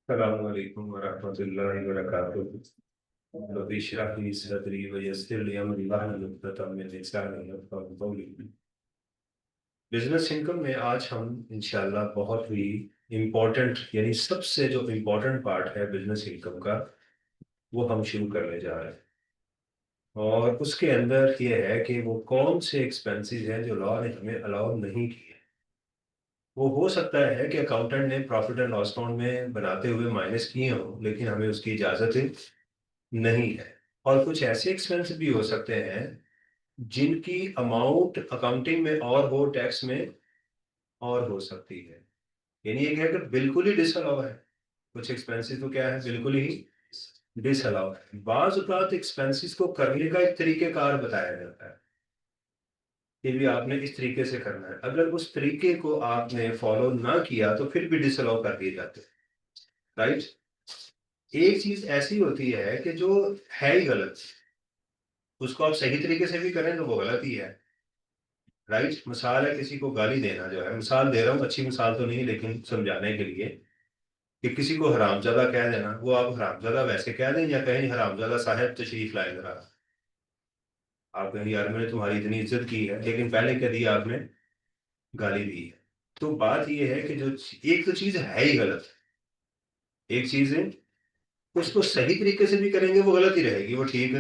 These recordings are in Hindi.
अस्सलामुअलैकुम वरहमतुल्लाहि वबरकातुहू। रब्बि इश्रह ली सदरी व यस्सिर ली अमरी वाहलुल उक़दतम मिन लिसानी यफ़क़हू क़ौली। बिजनेस इनकम में आज हम इंशाल्लाह बहुत ही इम्पोर्टेंट यानी सबसे जो इम्पोर्टेंट पार्ट है बिजनेस इनकम का वो हम शुरू करने जा रहे हैं। और उसके अंदर ये है कि वो कौन से एक्सपेंसेस हैं जो लॉ ने हमें अलाउ नहीं किए। वो हो सकता है कि अकाउंटेंट ने प्रॉफिट एंड लॉस अकाउंट में बनाते हुए माइनस किए हों, लेकिन हमें उसकी इजाज़त नहीं है। और कुछ ऐसे एक्सपेंस भी हो सकते हैं जिनकी अमाउंट अकाउंटिंग में और हो, टैक्स में और हो सकती है। यानी ये क्या कि बिल्कुल ही डिसअलाउ है। कुछ एक्सपेंसेस तो क्या है, बिल्कुल ही डिसअलाउ है। बाज औक़ात एक्सपेंसेस को करने का एक तरीकेकार बताया जाता है कि भी आपने इस तरीके से करना है। अगर उस तरीके को आपने फॉलो ना किया तो फिर भी डिसअलाउ कर दिए जाते हैं। राइट। एक चीज ऐसी होती है कि जो है ही गलत, उसको आप सही तरीके से भी करें तो वो गलत ही है। राइट। मिसाल है किसी को गाली देना, जो है मिसाल दे रहा हूँ, अच्छी मिसाल तो नहीं लेकिन समझाने के लिए, कि किसी को हरामजादा कह देना। वो आप हरामजादा वैसे कह दें या कहें हरामजादा साहब तशरीफ लाए जरा। आप कहें यार मैंने तुम्हारी इतनी इज्जत की है, लेकिन पहले क्या दिया आपने, गाली दी है। तो बात ये है कि जो एक तो चीज है ही गलत, एक चीज है उसको सही तरीके से भी करेंगे वो गलत ही रहेगी, वो ठीक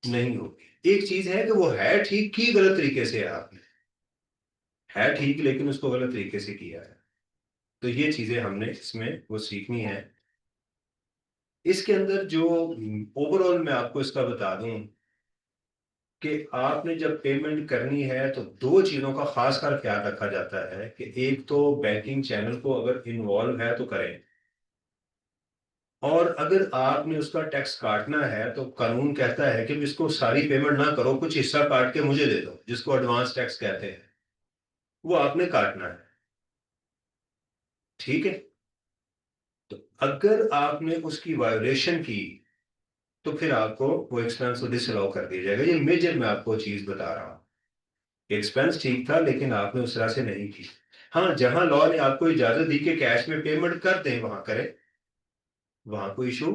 नहीं होगी। एक चीज है कि वो है ठीक की गलत तरीके से है, आपने है ठीक लेकिन उसको गलत तरीके से किया है। तो ये चीजें हमने इसमें वो सीखनी है। इसके अंदर जो ओवरऑल मैं आपको इसका बता दूं कि आपने जब पेमेंट करनी है तो दो चीजों का खास कर ख्याल रखा जाता है कि एक तो बैंकिंग चैनल को अगर इन्वॉल्व है तो करें, और अगर आपने उसका टैक्स काटना है तो कानून कहता है कि इसको सारी पेमेंट ना करो, कुछ हिस्सा काट के मुझे दे दो, जिसको एडवांस टैक्स कहते हैं, वो आपने काटना है। ठीक है। तो अगर आपने उसकी वायोलेशन की तो फिर आपको वो एक्सपेंस को डिसअलाउ कर दिया जाएगा। ये मेजर मैं आपको चीज बता रहा हूँ। एक्सपेंस ठीक था लेकिन आपने उस तरह से नहीं की। हाँ, जहां लॉ ने आपको इजाजत दी कि कैश में पेमेंट कर दें वहां करें, वहां कोई इशू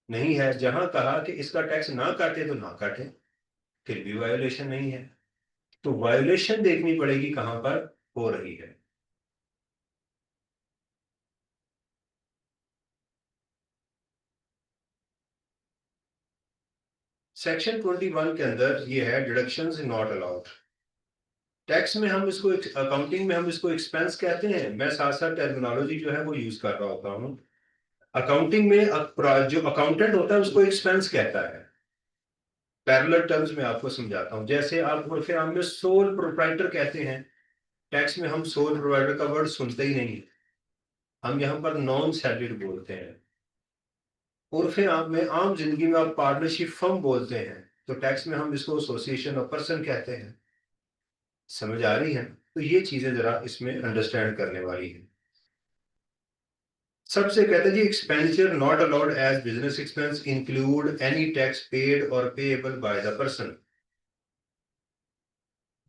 नहीं है। जहां कहा कि इसका टैक्स ना काटे तो ना काटे, फिर भी वायोलेशन नहीं है। तो वायोलेशन देखनी पड़ेगी कहां पर हो रही है। सेक्शन 21 के अंदर ये है डिडक्शंस नॉट अलाउड। टैक्स में हम इसको, अकाउंटिंग में हम इसको एक्सपेंस कहते हैं। मैं साथ साथ टर्मिनोलॉजी जो है वो यूज कर रहा होता हूँ। अकाउंटिंग में जो अकाउंटेंट होता है उसको एक्सपेंस कहता है। पैरेलल टर्म्स में आपको समझाता हूँ। जैसे आप फिर हम सोल प्रोप्राइटर कहते हैं। टैक्स में हम सोल प्रोप्राइटर का वर्ड सुनते ही नहीं, हम यहाँ पर नॉन सैलरीड बोलते हैं। उर्फ आम में, आम जिंदगी में आप पार्टनरशिप फर्म बोलते हैं, तो टैक्स में हम इसको एसोसिएशन ऑफ पर्सन कहते हैं। समझ आ रही है? तो ये चीजें जरा इसमें अंडरस्टैंड करने वाली है। सबसे कहते हैं जी, expenditure not allowed as business expense include any tax paid और पेएबल बाय द पर्सन।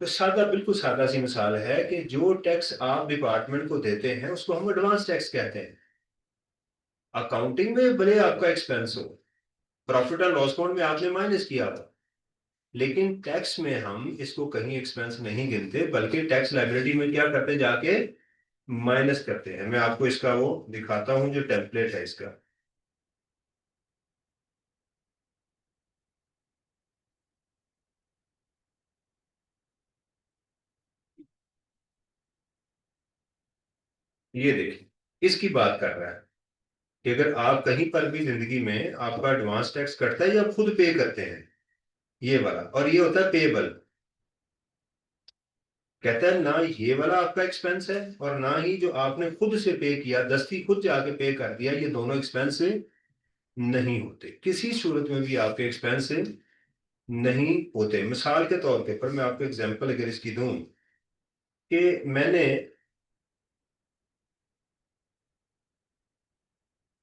तो सादा, बिल्कुल सादा सी मिसाल है कि जो टैक्स आप डिपार्टमेंट को देते हैं उसको हम एडवांस टैक्स कहते हैं। अकाउंटिंग में भले आपका एक्सपेंस हो, प्रॉफिट एंड लॉस अकाउंट में आपने माइनस किया हो, लेकिन टैक्स में हम इसको कहीं एक्सपेंस नहीं गिनते, बल्कि टैक्स लाइबिलिटी में क्या करते, जाके माइनस करते हैं। मैं आपको इसका वो दिखाता हूं जो टेम्पलेट है इसका। ये देखिए, इसकी बात कर रहा है कि अगर आप कहीं पर भी जिंदगी में आपका एडवांस टैक्स कटता है या आप खुद पे करते हैं, ये वाला, और ये होता है पेबल। कहता है ना ये वाला आपका एक्सपेंस है और ना ही जो आपने खुद से पे किया, दस्ती खुद जाके पे कर दिया, ये दोनों एक्सपेंस नहीं होते। किसी सूरत में भी आपके एक्सपेंस नहीं होते। मिसाल के तौर पे पर मैं आपको एग्जांपल अगर इसकी दूं कि मैंने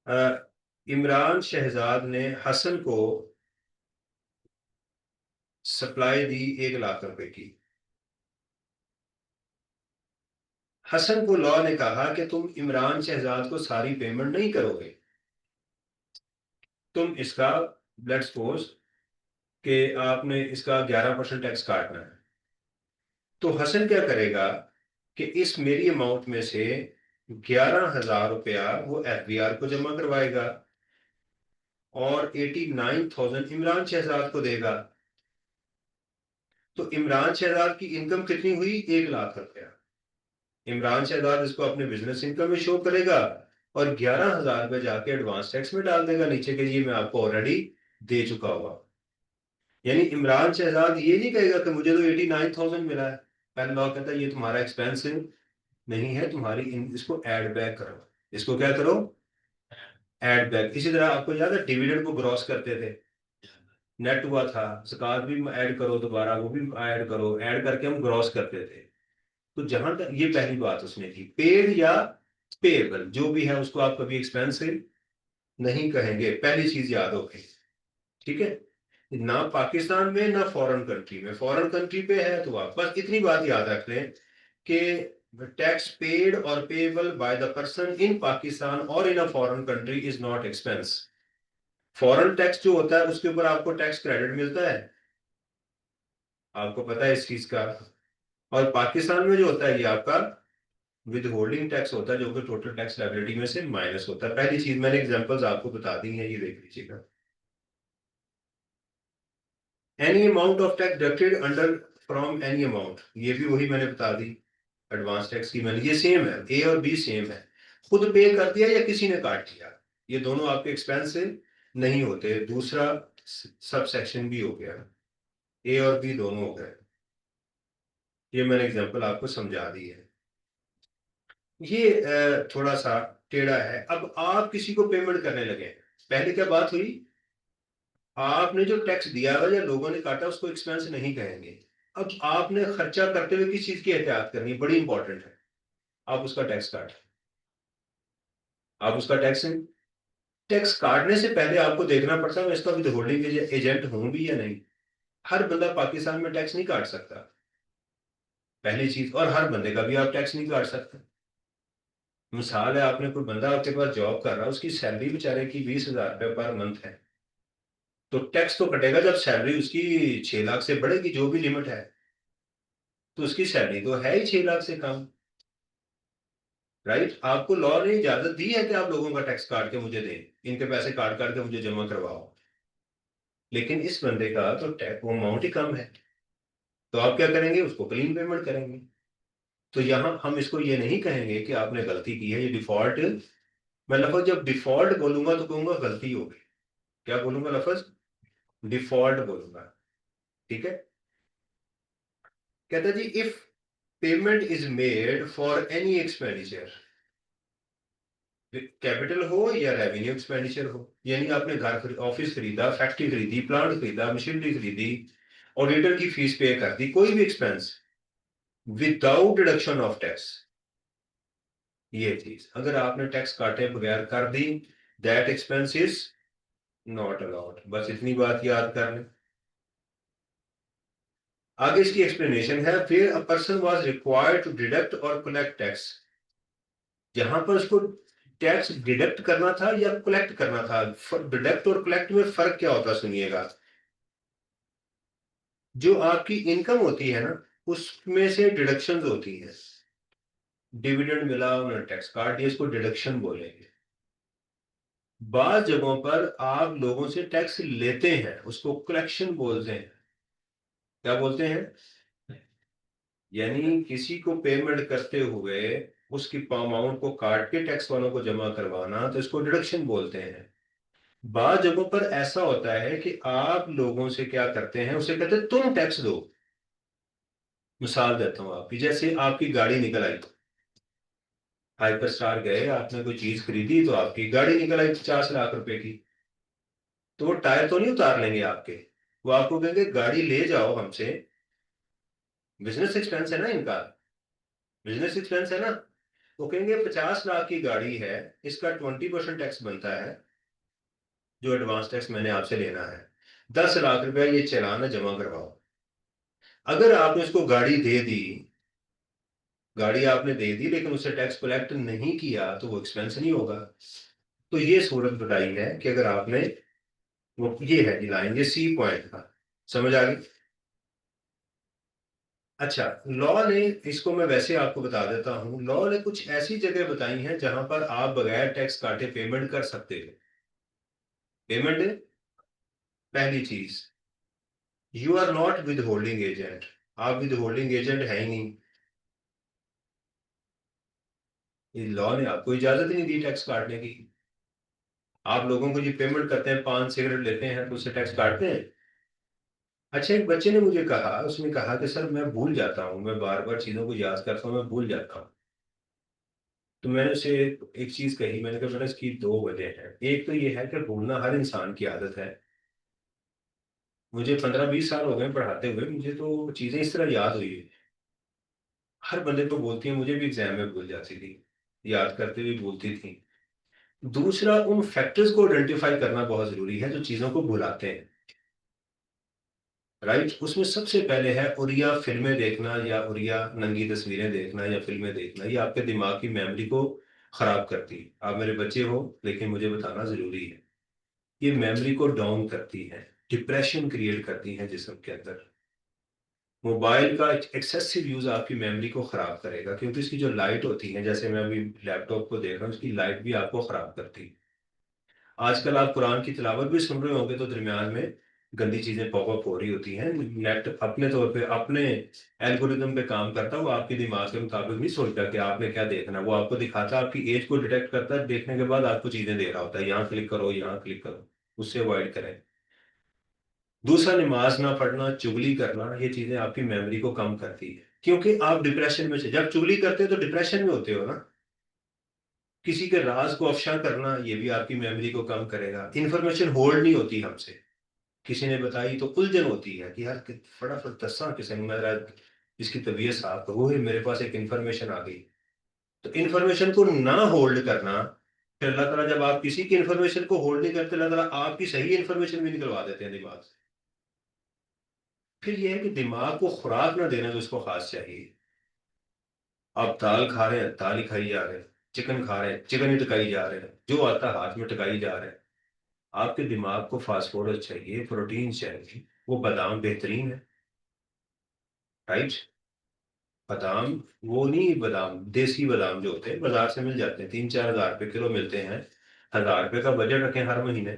अ, इमरान शहजाद ने हसन को सप्लाई दी 1 लाख रुपए की। हसन को लॉ ने कहा कि तुम इमरान शहजाद को सारी पेमेंट नहीं करोगे, तुम इसका, लेट्स सपोज कि आपने इसका 11% टैक्स काटना है। तो हसन क्या करेगा कि इस मेरी अमाउंट में से 11,000 रुपया वो एफबीआर को जमा करवाएगा और 89,000 इमरान शहजाद को देगा। तो इमरान शहजाद की इनकम कितनी हुई? 1 लाख रुपया। इमरान शहजाद इसको अपने बिजनेस इनकम में शो करेगा और 11,000 रुपये जाके एडवांस टैक्स में डाल देगा नीचे के, ये मैं आपको ऑलरेडी दे चुका हुआ। यानी इमरान शहजाद ये नहीं कहेगा कि मुझे तो 89,000 मिला है। पहला लॉ कहता है ये तुम्हारा एक्सपेंसिव नहीं है, तुम्हारी इसको ऐड बैक करो। इसको क्या करो? Add back. इसी तरह आपको याद है डिविडेंड को ग्रॉस करते थे, नेट हुआ था, ज़कात भी ऐड करो, दोबारा वो भी ऐड करो, ऐड करके हम ग्रॉस करते थे। तो जहां तक ये पहली बात उसने की, पेड या पेएबल जो भी है उसको आप कभी एक्सपेंसिव नहीं कहेंगे, पहली चीज याद होगी। ठीक है? ना पाकिस्तान में ना फॉरेन कंट्री में। फॉरेन कंट्री पे है तो आप बस इतनी बात याद रख लें कि टैक्स पेड और payable by the person in Pakistan और in a foreign country is not expense. Foreign tax जो होता है उसके ऊपर आपको टैक्स क्रेडिट मिलता है, आपको पता है इस चीज का। और पाकिस्तान में जो होता है ये आपका विद होल्डिंग टैक्स होता है, जो कि टोटल टैक्स लायबिलिटी में से माइनस होता है। पहली चीज मैंने एग्जांपल्स आपको बता दी है, ये देख लीजिएगा। Any amount of tax deducted under from any amount, ये भी वही मैंने बता दी एडवांस टैक्स की मैंने, ये सेम है, ए और बी सेम है। खुद पे कर दिया या किसी ने काट दिया, ये दोनों आपके एक्सपेंस से नहीं होते। दूसरा सब सेक्शन भी हो गया, ए और बी दोनों हो गए। ये मैंने एग्जांपल आपको समझा दी है। ये थोड़ा सा टेढ़ा है। अब आप किसी को पेमेंट करने लगे, पहले क्या बात हुई? आपने जो टैक्स दिया हुआ या लोगों ने काटा उसको एक्सपेंस नहीं कहेंगे। अब आपने खर्चा करते हुए किस चीज की एहतियात करनी है, बड़ी इंपॉर्टेंट है। आप उसका टैक्स काट, आप उसका टैक्स टैक्स काटने से पहले आपको देखना पड़ता है मैं इसका विद होल्डिंग एजेंट हूं भी या नहीं। हर बंदा पाकिस्तान में टैक्स नहीं काट सकता, पहली चीज। और हर बंदे का भी आप टैक्स नहीं काट सकते। मिसाल है, आपने कोई बंदा आपके पास जॉब कर रहा है, उसकी सैलरी बेचारे की 20,000 रुपये पर मंथ है, तो टैक्स तो कटेगा जब सैलरी उसकी 6 लाख से बढ़ेगी, जो भी लिमिट है। तो उसकी सैलरी तो है ही 6 लाख से कम। राइट? आपको लॉ ने इजाजत दी है कि आप लोगों का टैक्स काट के मुझे दें, इनके पैसे काट काट के मुझे जमा करवाओ। लेकिन इस बंदे का तो टैक्स वो अमाउंट ही कम है, तो आप क्या करेंगे? उसको क्लीन पेमेंट करेंगे। तो यहां हम इसको ये नहीं कहेंगे कि आपने गलती की है, ये डिफॉल्ट। मैं लफज जब डिफॉल्ट बोलूंगा तो कहूंगा गलती हो गई। क्या बोलूंगा लफज? डिफॉल्ट बोलूंगा। ठीक है? कहता जी if payment is made for any expenditure, capital हो या रेवेन्यू एक्सपेंडिचर हो, यानी आपने घर ऑफिस खरीदा, फैक्ट्री खरीदी, प्लांट खरीदा, मशीनरी खरीदी, ऑडिटर की फीस पे कर दी, कोई भी expense without deduction of tax, ये चीज अगर आपने टैक्स काटे बगैर कर दी, that expense is not allowed. बस इतनी बात याद कर लें। आगे इसकी एक्सप्लेनेशन है, फिर a person was required to deduct और कलेक्ट टैक्स। जहां पर उसको टैक्स डिडक्ट करना था या कलेक्ट करना था, डिडक्ट और कलेक्ट में फर्क क्या होता है सुनिएगा। जो आपकी इनकम होती है ना, उसमें से डिडक्शंस होती हैं। डिविडेंड मिला, उन्होंने टैक्स काट दिया, इसको डिडक्शन बोलेंगे। बाज जगहों पर आप लोगों से टैक्स लेते हैं, उसको कलेक्शन बोलते हैं। क्या बोलते हैं? यानी किसी को पेमेंट करते हुए उसकी अमाउंट को काट के टैक्स वालों को जमा करवाना, तो इसको डिडक्शन बोलते हैं। बाज जगहों पर ऐसा होता है कि आप लोगों से क्या करते हैं, उसे कहते हैं तुम टैक्स दो। मिसाल देता हूं आपकी, जैसे आपकी गाड़ी निकल आई, हाइपर स्टार गए, आपने कोई चीज खरीदी, तो आपकी गाड़ी निकल आई 50 लाख रुपए की। तो वो टायर तो नहीं उतार लेंगे आपके, वो आपको कहेंगे गाड़ी ले जाओ हमसे, बिजनेस एक्सपेंस है ना इनका, बिजनेस एक्सपेंस है ना। वो कहेंगे 50 लाख की गाड़ी है, इसका 20% टैक्स बनता है, जो एडवांस टैक्स मैंने आपसे लेना है। 10 लाख रुपया ये चालान है, जमा करवाओ। अगर आपने उसको गाड़ी दे दी, गाड़ी आपने दे दी लेकिन उससे टैक्स कलेक्ट नहीं किया तो वो एक्सपेंस नहीं होगा। तो ये सूरत बताई है कि अगर आपने, वो ये है जी लाइन, ये सी पॉइंट था। समझ आ गई? अच्छा, लॉ ने, इसको मैं वैसे आपको बता देता हूँ, लॉ ने कुछ ऐसी जगह बताई हैं जहां पर आप बगैर टैक्स काटे पेमेंट कर सकते हो। पेमेंट, पहली चीज, you are not withholding agent. आप विद होल्डिंग एजेंट है ही नहीं। ये लॉ ने आपको इजाजत ही नहीं दी टैक्स काटने की। आप लोगों को ये पेमेंट करते हैं, पान सिगरेट लेते हैं तो उससे टैक्स काटते हैं। अच्छा, एक बच्चे ने मुझे कहा, उसने कहा कि सर मैं भूल जाता हूँ, मैं बार बार चीजों को याद करता हूँ, मैं भूल जाता हूँ। तो मैंने उसे एक चीज कही, मैंने कहा बेटा इसकी दो वजह है। एक तो ये है कि भूलना हर इंसान की आदत है। मुझे 15-20 साल हो गए पढ़ाते हुए, मुझे तो चीजें इस तरह याद हुई है। हर बंदे को बोलती है, मुझे भी एग्जाम में भूल जाती थी, याद करते हुए भूलती थी। दूसरा, उन फैक्टर्स को आइडेंटिफाई करना बहुत जरूरी है जो चीजों को भुलाते हैं। राइट, उसमें सबसे पहले है उड़िया फिल्में देखना, या उड़िया नंगी तस्वीरें देखना, या फिल्में देखना। ये आपके दिमाग की मेमोरी को खराब करती है। आप मेरे बच्चे हो लेकिन मुझे बताना जरूरी है, ये मेमोरी को डाउन करती है, डिप्रेशन क्रिएट करती है जिस्म के अंदर। मोबाइल का एक्सेसिव यूज आपकी मेमोरी को खराब करेगा, क्योंकि इसकी जो लाइट होती है, जैसे मैं अभी लैपटॉप को देख रहा हूँ, उसकी लाइट भी आपको खराब करती है। आजकल आप कुरान की तिलावत भी सुन रहे होंगे तो दरमियान में गंदी चीजें पॉपअप हो रही होती हैं। नेट अपने तौर पे, अपने एल्गोरिदम पे काम करता है, वो आपके दिमाग के मुताबिक नहीं सोचता कि आपने क्या देखना है। वो आपको दिखाता है, आपकी एज को डिटेक्ट करता है, देखने के बाद आपको चीजें दे रहा होता है, यहाँ क्लिक करो, यहाँ क्लिक करो। उससे अवॉइड करें। दूसरा, नमाज ना पढ़ना, चुगली करना, ये चीजें आपकी मेमोरी को कम करती है, क्योंकि आप डिप्रेशन में से जब चुगली करते हो तो डिप्रेशन में होते हो ना। किसी के राज को अफशा करना, ये भी आपकी मेमोरी को कम करेगा। इंफॉर्मेशन होल्ड नहीं होती हमसे, किसी ने बताई तो उलझन होती है कि यार फटाफट दसा किसी ने, मेरा इसकी तबीयत साफ हो है, मेरे पास एक इंफॉर्मेशन आ गई। तो इंफॉर्मेशन को ना होल्ड करना, फिर अल्लाह ताला जब आप किसी की इंफॉर्मेशन को होल्ड नहीं करते, अल्लाह ताला आपकी सही इंफॉर्मेशन भी निकलवा देते हैं दिमाग से। फिर यह है कि दिमाग को खुराक ना देना जो उसको खास चाहिए। आप दाल खा रहे हैं, दाल ही खाई जा रहे हैं। चिकन खा रहे हैं, चिकन ही टकाई जा रहे हैं, जो आता है हाथ में टकाई जा रहे हैं। आपके दिमाग को फास्फोरस चाहिए, प्रोटीन चाहिए। वो बादाम बेहतरीन है। राइट, बादाम, वो नहीं, बादाम देसी बादाम जो होते हैं बाजार से मिल जाते हैं, 3-4 हज़ार रुपए किलो मिलते हैं। 1000 रुपए का बजट रखें हर महीने,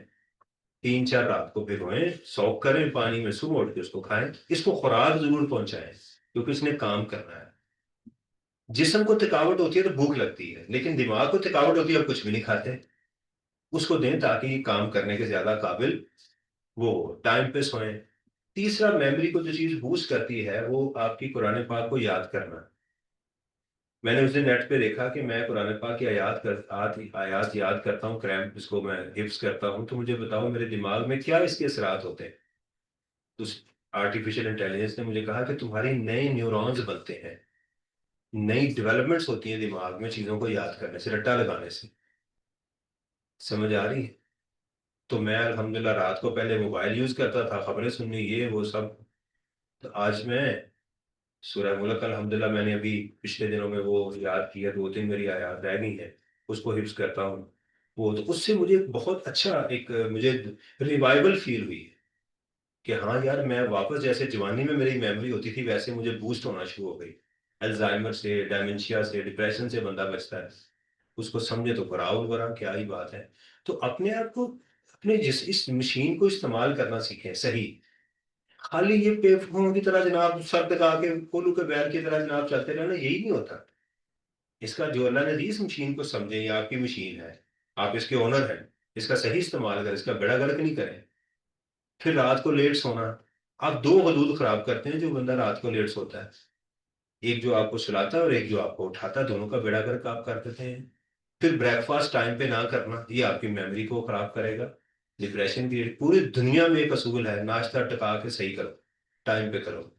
3-4 रात को भिगोएं, सोक करें पानी में, सुबह उठ के उसको खाएं। इसको खुराक जरूर पहुंचाएं, क्योंकि इसने काम करना है। जिस्म को थकावट होती है तो भूख लगती है, लेकिन दिमाग को थकावट होती है, अब कुछ भी नहीं खाते। उसको दें ताकि काम करने के ज्यादा काबिल वो टाइम पे सोएं। तीसरा, मेमोरी को जो चीज बूस्ट करती है वो आपकी कुरान पाक को याद करना। मैंने उस दिन नेट पे देखा कि मैं कुरान पाक की आयात याद करता हूँ, क्रैम्प, इसको मैं हिफ्स करता हूँ, तो मुझे बताओ मेरे दिमाग में क्या इसके असरात होते हैं। तो आर्टिफिशियल इंटेलिजेंस ने मुझे कहा कि तुम्हारी नए न्यूरॉन्स बनते हैं, नई डेवलपमेंट्स होती हैं दिमाग में चीजों को याद करने से, रट्टा लगाने से। समझ आ रही है? तो मैं अल्हम्दुलिल्लाह रात को पहले मोबाइल यूज करता था, खबरें सुननी, ये वो सब। तो आज मैं सूरह मुल्क अल्हम्दुलिल्लाह मैंने अभी पिछले दिनों में वो याद किया, 2-3 मेरी आयात रह गई है, उसको हिफ्ज करता हूँ। वो तो उससे मुझे बहुत अच्छा एक मुझे रिवाइवल फील हुई कि हाँ यार, मैं वापस जैसे जवानी में मेरी मेमोरी होती थी वैसे मुझे बूस्ट होना शुरू हो गई। अल्जाइमर से, डायमेंशिया से, डिप्रेशन से बंदा बचता है। उसको समझे तो बड़ा और बड़ा, क्या ही बात है। तो अपने आप को, अपने जिस इस मशीन को इस्तेमाल करना सीखें सही। खाली ये बेवकूफों की तरह जनाब सर टिका के कोलू के बैल की तरह जनाब चलते रहना, यही नहीं होता। इसका जो अल्लाह ने दी इस मशीन को समझे, ये आपकी मशीन है, आप इसके ओनर हैं। इसका सही इस्तेमाल करें, इसका बेड़ा गर्क नहीं करें। फिर रात को लेट सोना, आप दो हदूद खराब करते हैं जो बंदा रात को लेट सोता है। एक जो आपको सुलाता है और एक जो आपको उठाता है, दोनों का बेड़ा गर्क आप कर देते हैं। फिर ब्रेकफास्ट टाइम पे ना करना, ये आपकी मेमोरी को खराब करेगा, डिप्रेशन की। पूरी दुनिया में एक असूल है, नाश्ता टका के सही करो, टाइम पे करो।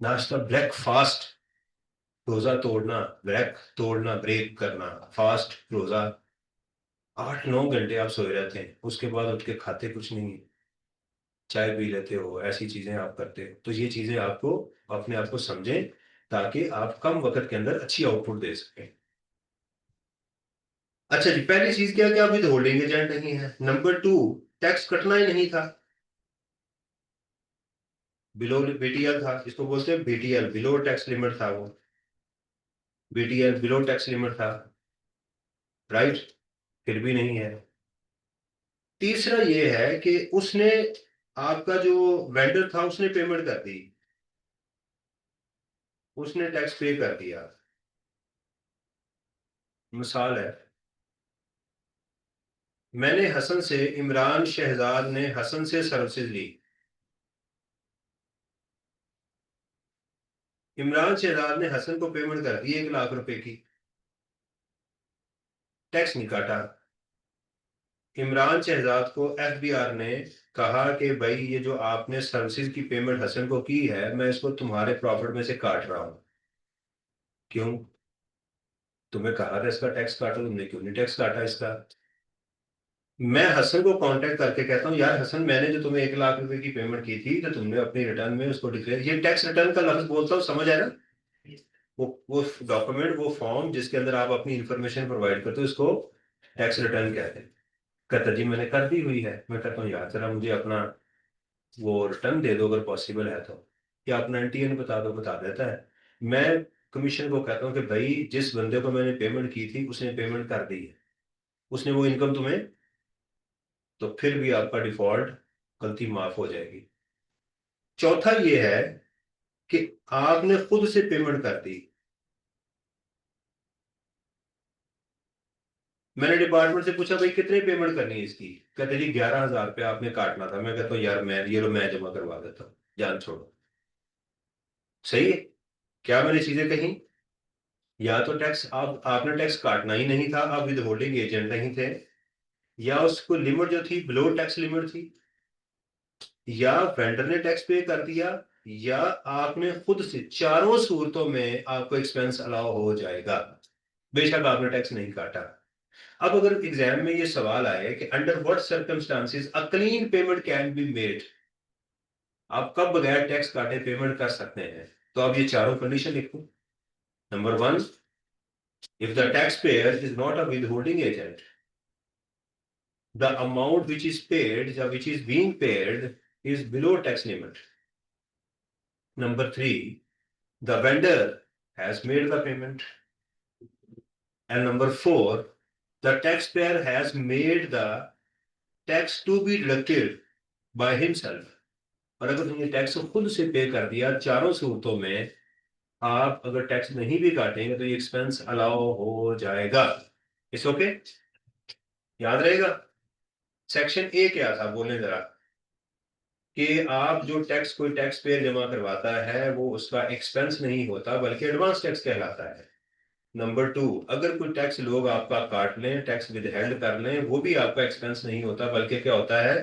नाश्ता, ब्रेकफास्ट, रोजा तोड़ना, ब्रेक तोड़ना, ब्रेक करना, फास्ट रोजा। 8-9 घंटे आप सोए रहते हैं, उसके बाद उठ के खाते कुछ नहीं है, चाय पी लेते हो, ऐसी चीजें आप करते हो। तो ये चीजें आपको, अपने आप को समझें ताकि आप कम वक्त के अंदर अच्छी आउटपुट दे सकें। अच्छा जी, पहली चीज क्या कि आप विद होल्डिंग एजेंट नहीं है। नंबर टू, टैक्स कटना ही नहीं था, बिलो बीटीएल था, इसको बोलते हैं बीटीएल, बिलो टैक्स लिमिट था वो, बीटीएल बिलो टैक्स लिमिट था, राइट, फिर भी नहीं है। तीसरा ये है कि उसने, आपका जो वेंडर था उसने पेमेंट कर दी, उसने टैक्स पे कर दिया। मिसाल है, मैंने हसन से, इमरान शहजाद ने हसन से सर्विसेज ली, इमरान शहजाद ने हसन को पेमेंट कर दी 1 लाख रुपए की, टैक्स नहीं काटा। इमरान शहजाद को एफबीआर ने कहा कि भाई ये जो आपने सर्विसेज की पेमेंट हसन को की है, मैं इसको तुम्हारे प्रॉफिट में से काट रहा हूं। क्यों? तुम्हें कहा था इसका टैक्स काटो, तुमने क्यों नहीं टैक्स काटा इसका? मैं हसन को कांटेक्ट करके कहता हूँ, यार हसन, मैंने जो तुम्हें 1 लाख रुपए की पेमेंट की थी, तो तुमने अपनी रिटर्न में उसको डिक्लेयर, ये टैक्स रिटर्न का लफ्ज बोलता हूँ, समझ आया ना? वो डॉक्यूमेंट, वो फॉर्म जिसके अंदर आप अपनी इंफॉर्मेशन प्रोवाइड करते हो, इसको टैक्स रिटर्न कहते हैं। कहता जी मैंने कर दी हुई है। मैं कहता हूँ यार जरा मुझे अपना वो रिटर्न दे दो अगर पॉसिबल है तो, या अपना एनटीएन बता दो, बता देता है। मैं कमीशन को कहता हूँ कि भाई जिस बंदे को मैंने पेमेंट की थी उसने पेमेंट कर दी है, उसने वो इनकम तुम्हें, तो फिर भी आपका डिफॉल्ट, गलती माफ हो जाएगी। चौथा ये है कि आपने खुद से पेमेंट कर दी। मैंने डिपार्टमेंट से पूछा भाई कितने पेमेंट करनी है इसकी, कहते जी 11,000 रुपया आपने काटना था। मैं कहता हूँ यार मैं ये लो, मैं जमा करवा देता हूँ, जान छोड़ो। सही है? क्या मैंने चीजें कही? या तो टैक्स, आप आपने टैक्स काटना ही नहीं था, आप विद होल्डिंग एजेंट नहीं थे, या उसको लिमिट जो थी बिलो टैक्स लिमिट थी, या वेंडर ने टैक्स पे कर दिया, या आपने खुद से, चारों सूरतों में आपको एक्सपेंस अलाउ हो जाएगा, बेशक आपने टैक्स नहीं काटा। अब अगर एग्जाम में ये सवाल आए कि under what circumstances a clean payment can be made, आप कब बगैर टैक्स काटे पेमेंट कर सकते हैं, तो आप ये चारों कंडीशन लिखो। Number one, if the tax payer is not a with holding agent, the amount which is paid, which is being paid, is below tax limit. Number three, the vendor has made the payment. And number four, the taxpayer has made the tax to be deducted by himself. और अगर तुमने टैक्स खुद से पे कर दिया, चारों सूरतों में आप अगर टैक्स नहीं भी काटेंगे तो ये एक्सपेंस अलाउ हो जाएगा। इस ओके, याद रहेगा। सेक्शन ए क्या था, बोले जरा, कि आप जो टैक्स, कोई टैक्स पेयर जमा करवाता है वो उसका एक्सपेंस नहीं होता बल्कि एडवांस टैक्स कहलाता है। नंबर टू, अगर कोई टैक्स लोग आपका काट लें, टैक्स विदहेल्ड कर लें, वो भी आपका एक्सपेंस नहीं होता बल्कि क्या होता है,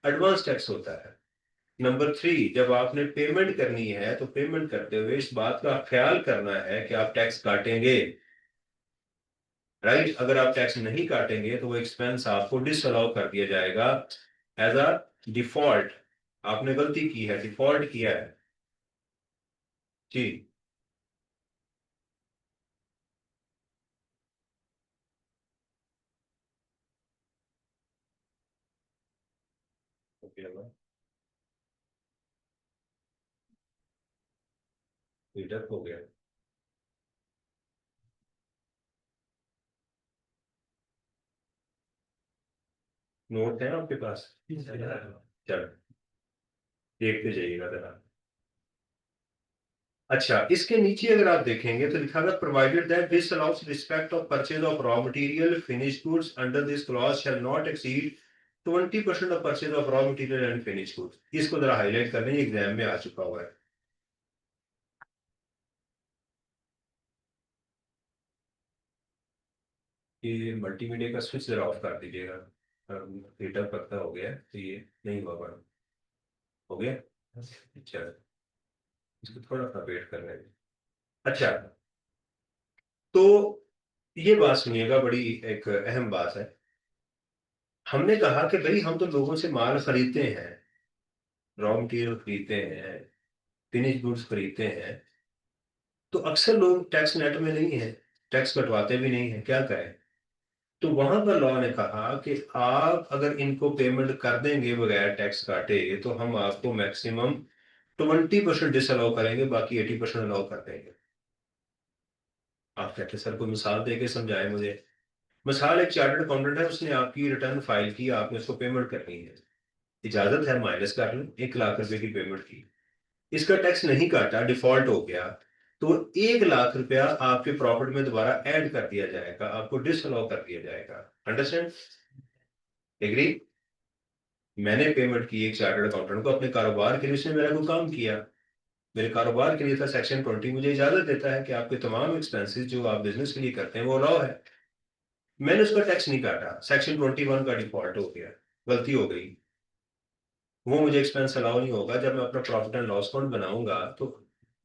एडवांस टैक्स होता है। नंबर थ्री, जब आपने पेमेंट करनी है तो पेमेंट करते हुए इस बात का ख्याल करना है कि आप टैक्स काटेंगे, राइट। अगर आप टैक्स नहीं काटेंगे तो वो एक्सपेंस आपको डिसअलाउ कर दिया जाएगा एज अ डिफॉल्ट। आपने गलती की है, डिफॉल्ट किया है जी। ओके, हीटअप हो गया। नोट है आपके पास? चलो देखते जाइएगा जरा। अच्छा, इसके नीचे अगर आप देखेंगे तो लिखा था, provided that this allow us respect of purchase of raw material finish goods under this clause shall not exceed 20% of purchase of raw material and finish goods. इसको जरा हाईलाइट कर लें, एग्जाम में आ चुका हुआ है। ये मल्टीमीडिया का स्विच जरा ऑफ कर दीजिएगा, हीटर पक्का हो गया है, तो ये नहीं हुआ बड़ा, हो गया। चलो इसको थोड़ा सा वेट कर लेंगे। अच्छा, तो ये बात सुनिएगा, बड़ी एक अहम बात है। हमने कहा कि भाई हम तो लोगों से माल खरीदते हैं, रॉ मटेरियल खरीदते हैं, फिनिश गुड्स खरीदते हैं, तो अक्सर लोग टैक्स नेट में नहीं है, टैक्स कटवाते भी नहीं है, क्या करें? तो वहां पर लॉ ने कहा कि आप अगर इनको पेमेंट कर देंगे बगैर टैक्स काटे तो हम आपको मैक्सिमम 20% डिसअलाउ करेंगे, बाकी 80% अलाउ कर देंगे। आप कहते सर को मिसाल दे के समझाए मुझे। मिसाल, एक चार्टर्ड अकाउंटेंट है, उसने आपकी रिटर्न फाइल की, आपने उसको पेमेंट करनी है, इजाजत है माइनस कर लें, 1 लाख रुपए की पेमेंट की, इसका टैक्स नहीं काटा, डिफॉल्ट हो गया, तो 1 लाख रुपया आपके प्रॉफिट में दोबारा ऐड कर दिया जाएगा, आपको डिसअलाउ कर दिया जाएगा। अंडरस्टैंड? एग्री? मैंने पेमेंट की एक चार्टर्ड अकाउंटेंट को अपने कारोबार के लिए, उसने मेरा कोई काम किया, मेरे कारोबार के लिए था, सेक्शन 20 मुझे इजाजत देता है कि आपके तमाम एक्सपेंसेस जो आप बिजनेस के लिए करते हैं वो अलाउ है। मैंने उसका टैक्स नहीं काटा, सेक्शन 21 का डिफॉल्ट हो गया, गलती हो गई, वो मुझे एक्सपेंस अलाउ नहीं होगा। जब मैं अपना प्रॉफिट एंड लॉस अकाउंट बनाऊंगा तो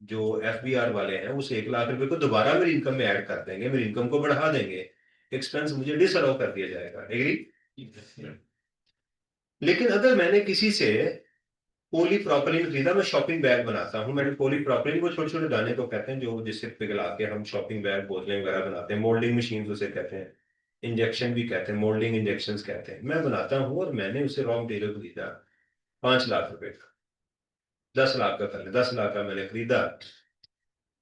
जो FBR वाले हैं उस 1 लाख रुपए को दोबारा मेरी इनकम में ऐड कर देंगे, मेरी इनकम को बढ़ा देंगे, एक्सपेंस मुझे डिसअलाउ कर दिया जाएगा। एग्री? लेकिन अगर मैंने किसी से पोली प्रोपिलीन खरीदा, मैं शॉपिंग बैग बनाता हूँ, मैंने पोली प्रोपिलीन को छोटे छोटे दाने को कहते हैं जो जिससे पिघला के हम शॉपिंग बैग बोतलें वगैरह बनाते हैं, मोल्डिंग मशीन उसे कहते हैं, इंजेक्शन भी कहते हैं, मोल्डिंग इंजेक्शन कहते हैं, मैं बनाता हूँ, और मैंने उसे रॉ मटेरियल खरीदा 5 लाख रुपए का, 10 लाख का कर ले, 10 लाख का मैंने खरीदा,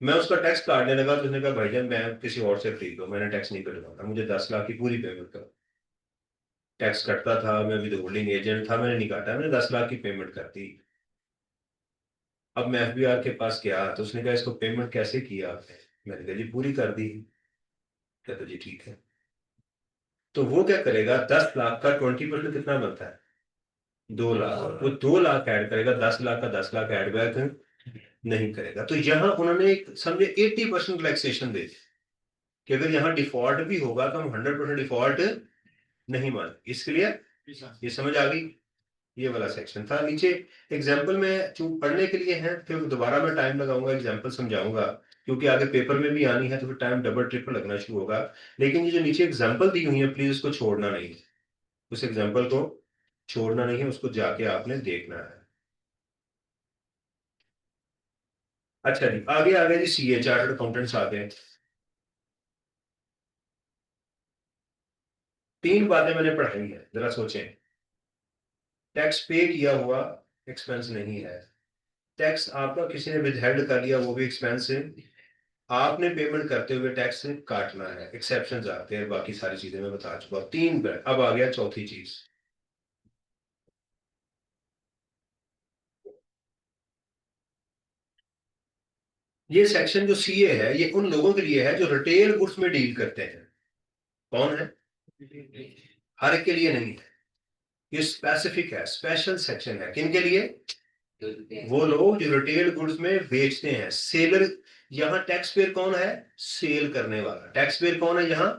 मैं उसका टैक्स काटने लगा तो उसने कहा भाईजान मैं किसी और से खरीद लो, मैंने टैक्स नहीं कटवाना, मुझे 10 लाख की पूरी पेमेंट करो। टैक्स कटता था, मैं विद होल्डिंग एजेंट था, मैंने नहीं काटा, मैंने 10 लाख की पेमेंट कर दी। अब मैं FBR के पास गया तो उसने कहा इसको पेमेंट कैसे किया आपने? मैंने कहा जी पूरी कर दी। कहता जी ठीक है। तो वो क्या करेगा, 10 लाख का 20% कितना बनता है? 2 लाख। वो 2 लाख ऐड करेगा, 10 लाख का 10 लाख ऐड बैक नहीं करेगा। तो यहाँ उन्होंने एक समझे 80% रिलैक्सेशन दे दी कि अगर यहाँ डिफॉल्ट भी होगा तो हम 100% डिफॉल्ट नहीं मान, इसके लिए ये समझ आ गई। ये वाला सेक्शन था नीचे। एग्जाम्पल में चूंकि पढ़ने के लिए है, फिर दोबारा मैं टाइम लगाऊंगा, एग्जाम्पल समझाऊंगा, क्योंकि आगे पेपर में भी आनी है तो फिर टाइम डबल ट्रिपल लगना शुरू होगा। लेकिन ये जो नीचे एग्जाम्पल दी हुई है, प्लीज उसको छोड़ना नहीं, उस एग्जाम्पल को छोड़ना नहीं है, उसको जाके आपने देखना है। अच्छा जी, आगे आगे जी CA चार्टर्ड अकाउंटेंट्स आ गए। 3 बातें मैंने पढ़ाई है, जरा सोचें। टैक्स पे किया हुआ एक्सपेंस नहीं है, टैक्स आपका किसी ने विदहेल्ड कर लिया वो भी एक्सपेंस है, आपने पेमेंट करते हुए टैक्स काटना है, एक्सेप्शंस आते हैं, बाकी सारी चीजें मैं बता चुका हूं। 3 पर अब आ गया चौथी चीज। ये सेक्शन जो CA है ये उन लोगों के लिए है जो रिटेल गुड्स में डील करते हैं। कौन है? हर एक के लिए नहीं है, ये स्पेसिफिक है, स्पेशल सेक्शन है। किन के लिए? वो लोग जो रिटेल गुड्स में बेचते हैं, सेलर। यहाँ टैक्स पेयर कौन है? सेल करने वाला। टैक्स पेयर कौन है यहाँ?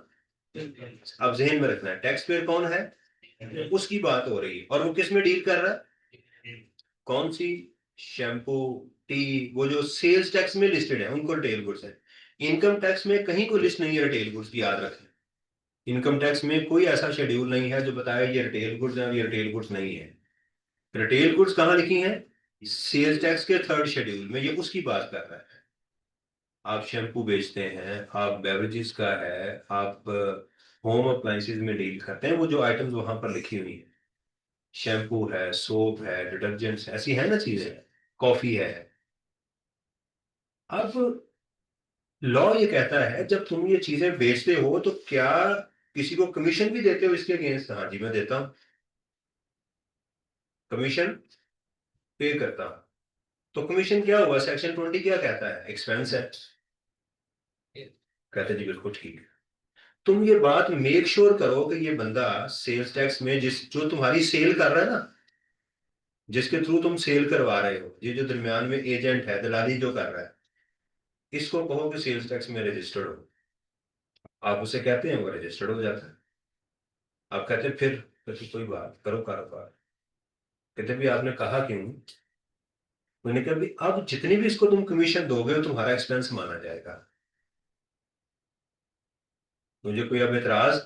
अब जहन में रखना है, टैक्स पेयर कौन है, उसकी बात हो रही है, और वो किस में डील कर रहा है? कौन सी? शैम्पू, टी, वो जो सेल्स टैक्स में लिस्टेड है उनको रिटेल गुड्स है। इनकम टैक्स में कहीं कोई लिस्ट नहीं है रिटेल गुड्स की, याद रखें। इनकम टैक्स में कोई ऐसा शेड्यूल नहीं है जो बताए ये रिटेल गुड्स है और ये रिटेल गुड्स नहीं है। रिटेल गुड्स कहाँ लिखी हैं? सेल्स टैक्स के 3rd शेड्यूल में, ये उसकी बात कर रहा है। आप शैम्पू बेचते हैं, आप बेवरेजेस का है, आप होम अप्लायंसेज में डील करते हैं, वो जो आइटम्स वहां पर लिखी हुई है, शैम्पू है, सोप है, डिटर्जेंट्स ऐसी है ना चीजें, कॉफी है। अब लॉ ये कहता है जब तुम ये चीजें बेचते हो तो क्या किसी को कमीशन भी देते हो इसके अगेंस्ट? हाँ जी मैं देता हूँ, कमीशन पे करता हूँ। तो कमीशन क्या हुआ? सेक्शन 20 क्या कहता है? एक्सपेंस है। कहते जी बिल्कुल ठीक है। तुम ये बात मेक श्योर करो कि ये बंदा सेल्स टैक्स में जिस जो तुम्हारी सेल कर रहा है ना, जिसके थ्रू तुम सेल करवा रहे हो, ये जो दरमियान में एजेंट है, दलाली जो कर रहा है, इसको कहो कि सेल्स टैक्स में रजिस्टर्ड हो। आप उसे कहते हैं, वो रजिस्टर्ड हो जाता है। आप कहते हैं फिर तो कोई बात करो कारोबार। कहते भी आपने कहा क्यों? मैंने कहा भी अब जितनी भी इसको तुम कमीशन दोगे वो तुम्हारा एक्सपेंस माना जाएगा। मुझे कोई अब एतराज?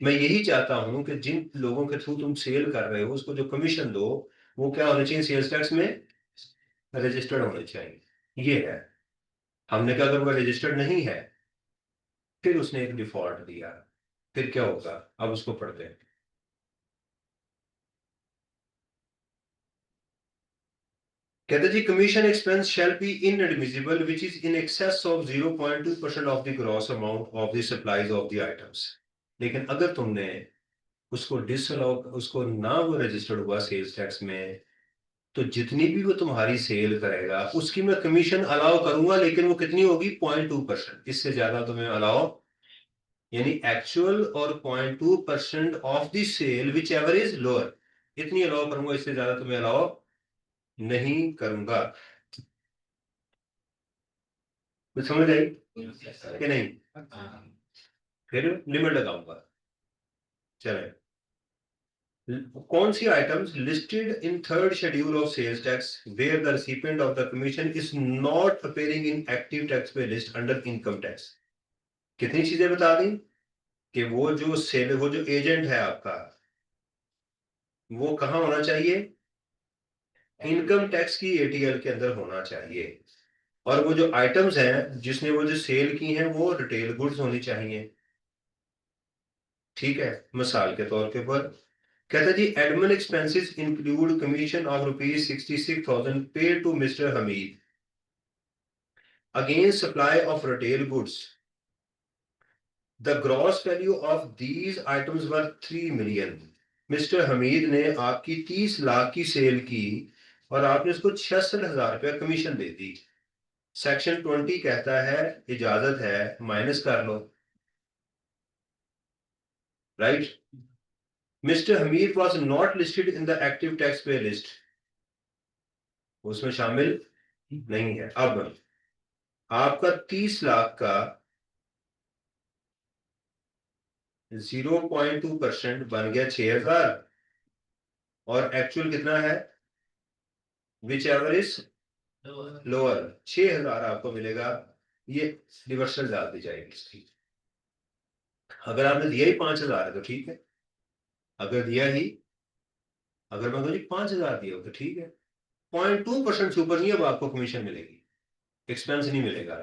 मैं यही चाहता हूं कि जिन लोगों के थ्रू तुम सेल कर रहे हो उसको जो कमीशन दो वो क्या होने चाहिए? सेल्स टैक्स में रजिस्टर्ड होने चाहिए। ये है। हमने कहा अगर वो रजिस्टर्ड नहीं है, फिर उसने एक डिफॉल्ट दिया, फिर क्या होगा? अब उसको पढ़ते हैं। कहते जी commission expense shall be inadmissible which is in excess of 0.2% of the gross amount of the supplies of the items. लेकिन अगर तुमने उसको डिसअलाउ, उसको ना वो रजिस्टर्ड हुआ सेल्स टैक्स में, तो जितनी भी वो तुम्हारी सेल करेगा उसकी मैं कमीशन अलाउ करूंगा, लेकिन वो कितनी होगी? 0.2%। इससे ज्यादा तुम्हें अलाउ, यानी एक्चुअल और 0.2% of the sale whichever is lower, इतनी अलाउ करूंगा, इससे ज्यादा तुम्हें अलाउ नहीं करूंगा। कुछ समझ आई कि नहीं? फिर लिमिट लगाऊंगा। चले, कौन सी items listed in third schedule of sales tax where the recipient of the commission is not appearing in active tax pay list under income tax? कितनी चीजें बता दी कि वो जो सेल, वो जो एजेंट है आपका, वो कहाँ होना चाहिए? इनकम टैक्स की एटीएल के अंदर होना चाहिए। और वो जो आइटम्स हैं जिसने वो जो सेल की हैं वो रिटेल गुड्स होनी चाहिए। ठीक है, मिसाल के तौर के ऊपर कहता है जी admin expenses include commission of ₹66,000 paid to mister Hamid against supply of retail goods. The gross value of these items were 3 million. Mister Hamid ने आपकी 30 लाख की सेल की और आपने उसको 66,000 रुपया कमीशन दे दी। सेक्शन 20 कहता है इजाजत है माइनस कर लो, right? Mister Hamid was not listed in the active tax pay list, उसमें शामिल नहीं है। अब आपका 30 लाख का 0.2% बन गया 6,000, और एक्चुअल कितना है? विच एवर इज लोअर, 6,000 आपको मिलेगा। ये रिवर्सल डाल दी जाएगी इसकी। अगर आपने दिया ही 5,000 है तो ठीक है, अगर दिया ही, अगर मैं कहूँ जी 5,000 दिया हो तो ठीक है। 0.2% से ऊपर नहीं अब आपको कमीशन मिलेगी, एक्सपेंस नहीं मिलेगा।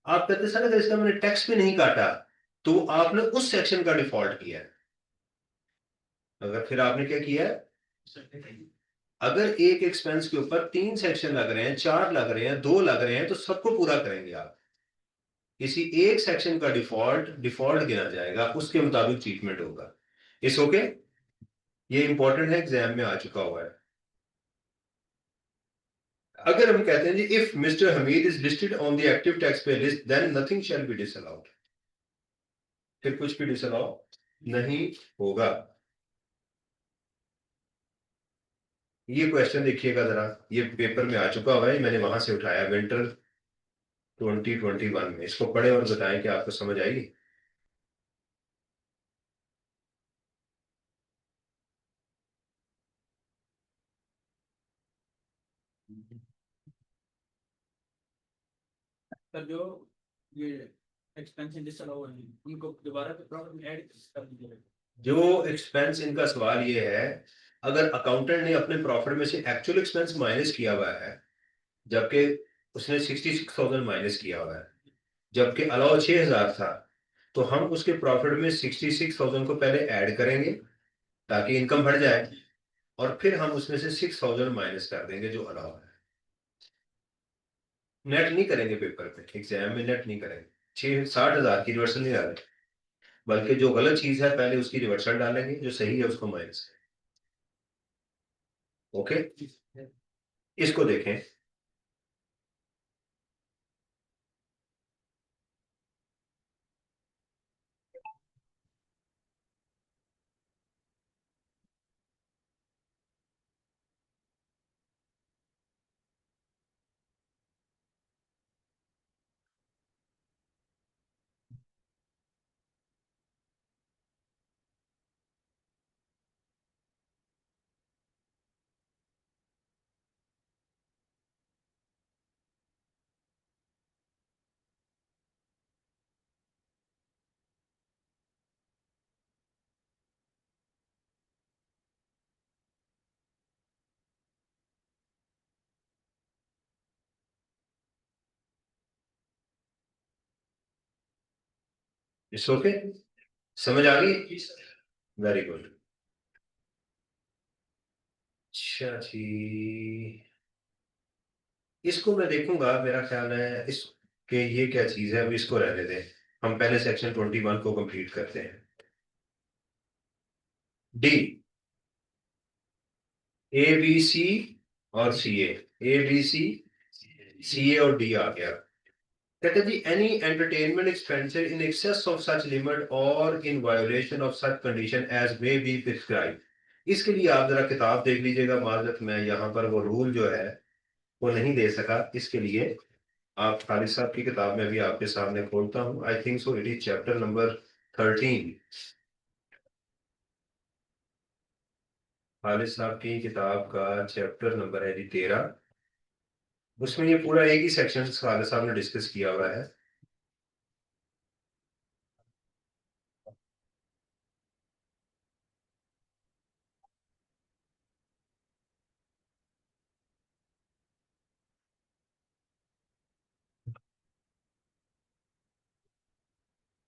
आप कहते सर अगर इसका मैंने टैक्स भी नहीं काटा, तो आपने उस सेक्शन का डिफॉल्ट किया है। अगर फिर आपने क्या किया है, अगर एक एक्सपेंस के ऊपर 3 सेक्शन लग रहे हैं, 4 लग रहे हैं, 2 लग रहे हैं, तो सबको पूरा करेंगे आप। किसी एक सेक्शन का डिफॉल्ट डिफॉल्ट गिना जाएगा, उसके मुताबिक ट्रीटमेंट होगा। इस ओके, ये इंपॉर्टेंट है, एग्जाम में आ चुका हुआ है। अगर हम कहते हैं जी if mister Hamid is listed on the active tax pay list then nothing shall be disallowed, फिर कुछ भी डिसअलाउ नहीं होगा। ये क्वेश्चन देखिएगा जरा, ये पेपर में आ चुका हुआ है, मैंने वहां से उठाया, विंटर 2021 में। इसको पढ़े और बताएं कि आपको समझ आएगी। सर जो ये एक्सपेंस डिसअलाउ है उनको दोबारा से प्रॉफिट में ऐड कर दीजिए। जो एक्सपेंस इनका सवाल ये है, अगर अकाउंटेंट ने अपने प्रॉफिट में से एक्चुअल एक्सपेंस माइनस किया हुआ है, जबकि उसने 66,000 माइनस किया हुआ है, जबकि अलाउ 6,000 था, तो हम उसके प्रॉफिट में 66,000 को पहले ऐड करेंगे ताकि इनकम बढ़ जाए, और फिर हम उसमें से 6,000 माइनस कर देंगे जो अलाउ है। नेट नहीं करेंगे पेपर पे, एग्जाम में नेट नहीं करेंगे। 60,000 की रिवर्सल नहीं डालेंगे, बल्कि जो गलत चीज है पहले उसकी रिवर्सल डालेंगे, जो सही है उसको माइनस। ओके, इसको देखें। इट्स ओके, समझ आ गई? Very good. अच्छा जी, इसको मैं देखूंगा, मेरा ख्याल है इस कि ये क्या चीज है, अभी इसको रहने दें। हम पहले सेक्शन 21 को कंप्लीट करते हैं। डी, ए बी सी और सी ए बी सी ए और डी आ गया। कहते हैं जी, any entertainment expenditure in excess of such limit और in violation of such condition as may be prescribe. इसके लिए आप जरा किताब देख लीजिएगा, माजरत मैं यहाँ पर वो रूल जो है वो नहीं दे सका, इसके लिए आप खालिद साहब की किताब में भी आपके सामने खोलता हूँ। I think so it is chapter number 13। Khalid साहब की किताब का चैप्टर नंबर है जी 13। उसमें ये पूरा एक ही सेक्शन खालिद साहब ने डिस्कस किया हुआ है।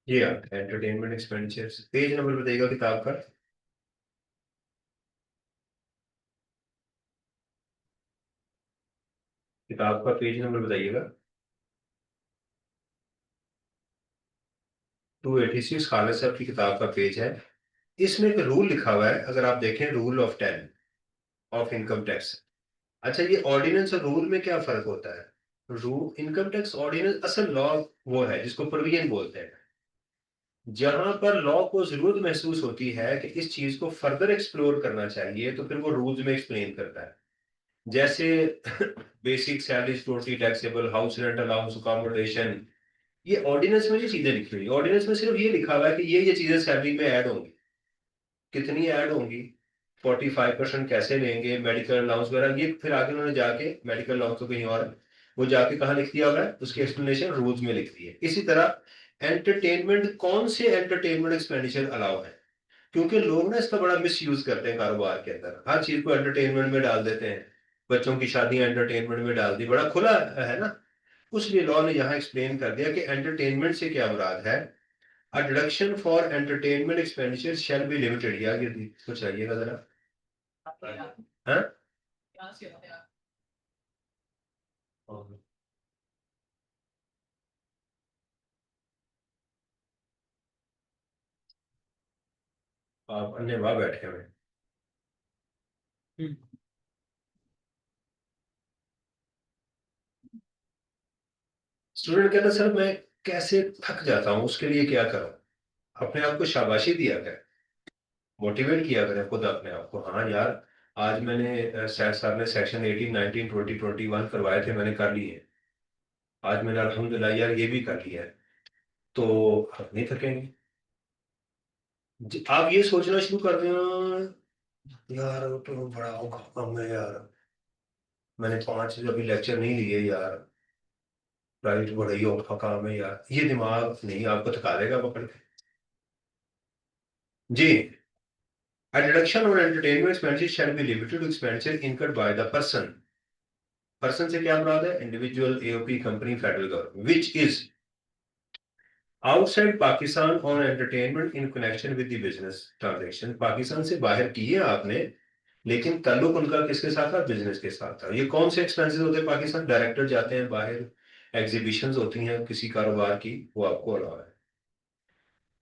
ये एंटरटेनमेंट एक्सपेंडिचर्स, पेज नंबर बताइएगा किताब का। किताब का पेज नंबर बताइएगा। 286 खालिद साहब की किताब का पेज है। इसमें एक रूल लिखा हुआ है, अगर आप देखें, rule of 10 of income tax. अच्छा, ये ऑर्डिनेंस और रूल में क्या फर्क होता है? रूल, इनकम टैक्स ऑर्डिनेंस असल लॉ वो है जिसको प्रोविजन बोलते हैं। जहां पर लॉ को जरूरत महसूस होती है कि इस चीज को फर्दर एक्सप्लोर करना चाहिए, तो फिर वो रूल्स में एक्सप्लेन करता है। जैसे basic salary totally taxable, house rent allowance, accommodation, ये ऑर्डिनेंस में ये चीजें लिखी हुई। ऑर्डिनेंस में सिर्फ ये लिखा हुआ है कि ये चीजें सैलरी में ऐड होंगी। कितनी ऐड होंगी, 45% कैसे लेंगे, मेडिकल अलाउंस वगैरह, ये फिर आगे उन्होंने जाके मेडिकल अलाउंस तो कहीं और है, वो जाके कहाँ लिख दिया हुआ है, उसकी एक्सप्लेनेशन रूल्स में लिख दी है। इसी तरह एंटरटेनमेंट, कौन से एंटरटेनमेंट एक्सपेंडिचर अलाउ है, क्योंकि लोग ना इसका बड़ा मिस यूज करते हैं कारोबार के अंदर, हर चीज को एंटरटेनमेंट में डाल देते हैं। बच्चों की शादी एंटरटेनमेंट में डाल दी, बड़ा खुला है ना। उसलिए लॉ ने यहाँ एक्सप्लेन कर दिया कि एंटरटेनमेंट से क्या मुराद है। A deduction for entertainment expenditure shall be limited। यार ये कुछ आइएगा जरा। हाँ, आप अन्य वहां बैठे हुए। स्टूडेंट कहता सर मैं कैसे थक जाता हूँ, उसके लिए क्या करूँ? अपने आप को शाबाशी दिया करें, मोटिवेट किया करें खुद अपने आप को। हाँ यार, आज मैंने सैर सर ने सेक्शन 18, 19, 20, 21 करवाए थे, मैंने कर लिए। आज मैंने अल्हम्दुलिल्लाह यार ये भी कर लिया है, तो आप नहीं थकेंगे। आप ये सोचना शुरू कर दें, यार वो तो बड़ा औखा काम है यार, मैंने 5 अभी लेक्चर नहीं लिए यार, प्राइवेट बड़ा ही औखा काम है यार, ये दिमाग नहीं आपको थका देगा पकड़ के। जी, a deduction on entertainment expenses shall be limited to expenditure incurred by the person। Person से क्या मुराद है? Individual, AOP, company, federal government, which is outside Pakistan on entertainment in connection with the business transaction. Pakistan से बाहर किए आपने, लेकिन ताल्लुक उनका किसके साथ था? बिजनेस के साथ था। ये कौन से एक्सपेंसेस होते हैं पाकिस्तान? डायरेक्टर जाते हैं बाहर, एग्जीबिशंस होती हैं किसी कारोबार की, वो आपको अलाउ है।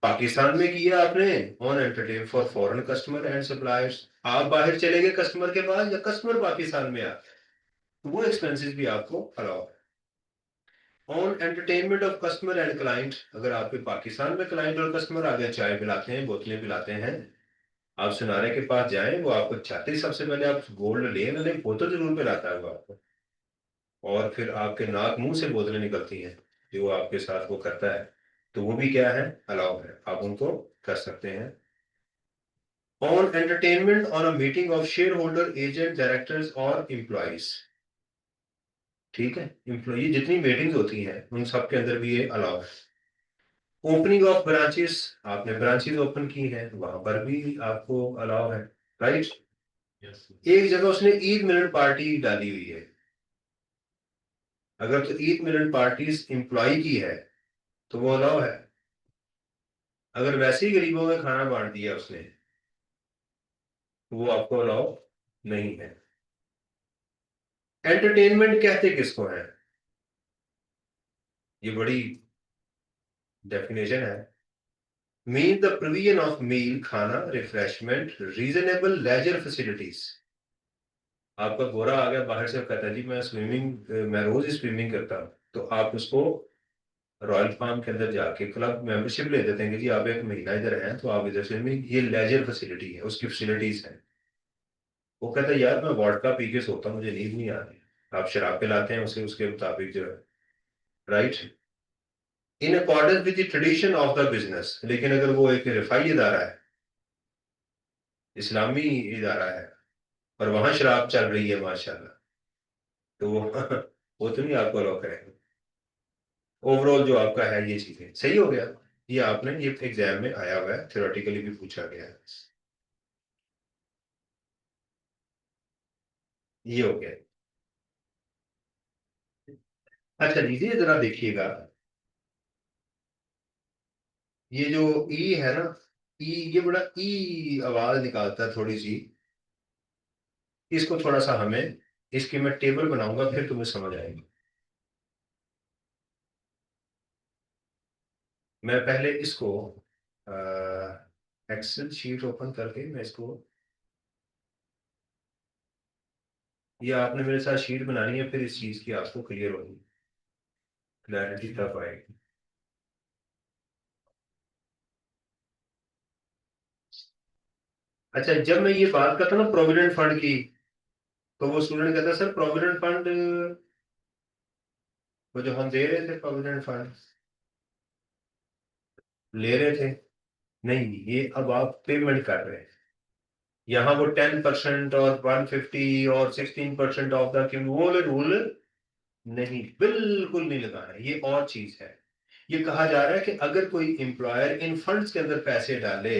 पाकिस्तान में किया आपने, on entertain for foreign customer and suppliers, आप बाहर चले गए कस्टमर के पास, या कस्टमर पाकिस्तान में आ, तो वो एक्सपेंसेस भी आपको अलाउ है। On entertainment of customer and client, अगर आपके पाकिस्तान में क्लाइंट और कस्टमर आ गए, चाय पिलाते हैं, बोतलें पिलाते हैं, आप सुनारे के पास जाएं, वो आपको चाहते ही सबसे पहले आप गोल्ड ले ना ले, बोतल जरूर पिलाता है वो आपको, और फिर आपके नाक मुंह से बोतलें निकलती हैं, जो वो आपके साथ वो करता है, तो वो भी क्या है? अलाउ है, आप उनको कर सकते हैं। On entertainment on a meeting of share holder, agent, directors और एम्प्लॉइज। ठीक है, एम्प्लॉई जितनी मीटिंग्स होती हैं उन सब के अंदर भी ये अलाउ है। ओपनिंग ऑफ ब्रांचेस, आपने ब्रांचेस ओपन की है, वहां पर भी आपको अलाउ है, राइट। एक जगह उसने ईद मिलन पार्टी डाली हुई है, अगर तो ईद मिलन पार्टी एम्प्लॉय की है तो वो अलाउ है। अगर वैसे ही गरीबों में खाना बांट दिया उसने, तो वो आपको अलाउ नहीं है। एंटरटेनमेंट कहते किसको है? ये बड़ी डेफिनेशन है। Mean the provision of meal, खाना, रिफ्रेशमेंट, रीजनेबल लेजर फैसिलिटीज। आपका गोरा आ गया बाहर से, कहता है जी मैं स्विमिंग, मैं रोज ही स्विमिंग करता हूँ, तो आप उसको रॉयल फार्म के अंदर जाके क्लब मेंबरशिप ले देते हैं कि जी आप एक महीना इधर हैं तो आप इधर स्विमिंग, ये लेजर फैसिलिटी है, उसकी फैसिलिटीज है। वो कहता है यार मैं वोडका पी के सोता हूँ, मुझे नींद नहीं आ रही। आप शराब पिलाते हैं उसे, उसके मुताबिक जो है, right, in accordance with the tradition of the business. लेकिन अगर वो एक रिफाई इदारा है, इस्लामी इदारा है, और वहां शराब चल रही है माशाल्लाह, तो वो वो तो नहीं आपको अलाउ करेंगे। ओवरऑल जो आपका है ये चीजें सही हो गया। ये आपने, ये एग्जाम में आया हुआ है, थ्योरेटिकली भी पूछा गया है। ये हो गया। अच्छा लीजिए जरा देखिएगा, ये जो ई है ना, ई, ये बड़ा ई आवाज निकालता है थोड़ी सी। इसको थोड़ा सा हमें, इसकी मैं टेबल बनाऊंगा फिर तुम्हें समझ आएगी। मैं पहले इसको एक्सेल शीट ओपन करके मैं इसको, ये आपने मेरे साथ शीट बनानी है, फिर इस चीज की आपको क्लियर होगी, क्लैरिटी तब आएगी। अच्छा जब मैं ये बात करता हूँ ना प्रोविडेंट फंड की, तो वो स्टूडेंट कहता है सर प्रोविडेंट फंड, वो जो हम दे रहे थे प्रोविडेंट फंड, ले रहे थे, नहीं ये अब आप पेमेंट कर रहे हैं। यहाँ वो 10% और 150 और 16% ऑफ द, कि वो रूल नहीं, बिल्कुल नहीं लगाना है, ये और चीज है। ये कहा जा रहा है कि अगर कोई एम्प्लॉयर इन फंड्स के अंदर पैसे डाले,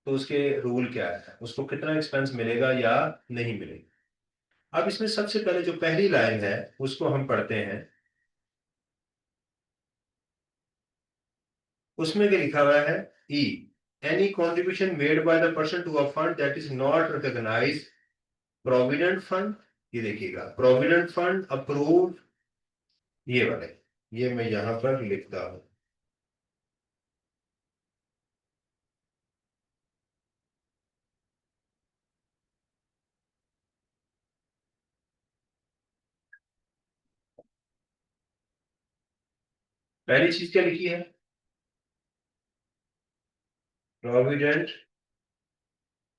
तो उसके रूल क्या है, उसको कितना एक्सपेंस मिलेगा या नहीं मिलेगा। अब इसमें सबसे पहले जो पहली लाइन है उसको हम पढ़ते हैं। उसमें क्या लिखा हुआ है? E, any contribution made by the person to a fund that is not recognise provident fund, ये देखिएगा प्रोविडेंट फंड अप्रूव, ये वाले, ये मैं यहां पर लिखता हूं। पहली चीज क्या लिखी है? Provident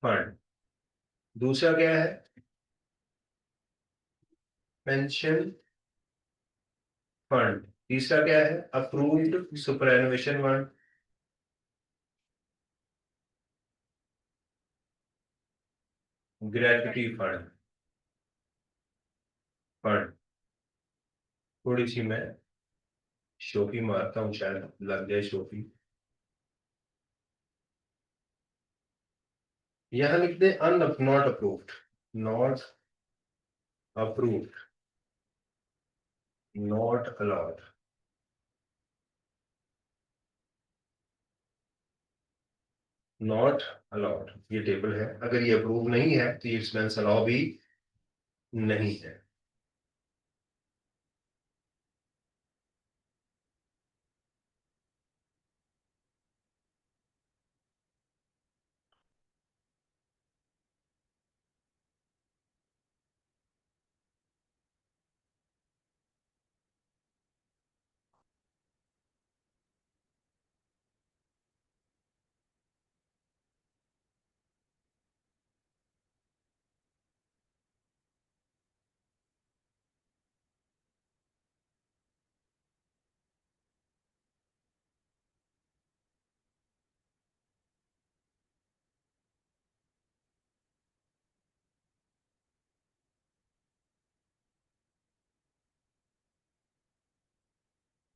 fund. दूसरा क्या है? Pension fund. तीसरा क्या है? Approved superannuation fund, gratuity fund, fund. थोड़ी सी मैं शोखी मारता हूँ, शायद लग जाए शोखी। यहां लिख दे अन, not approved, not approved, not allowed, not allowed. ये टेबल है, अगर ये अप्रूव नहीं है तो ये एक्सपेंस अलाउ भी नहीं है।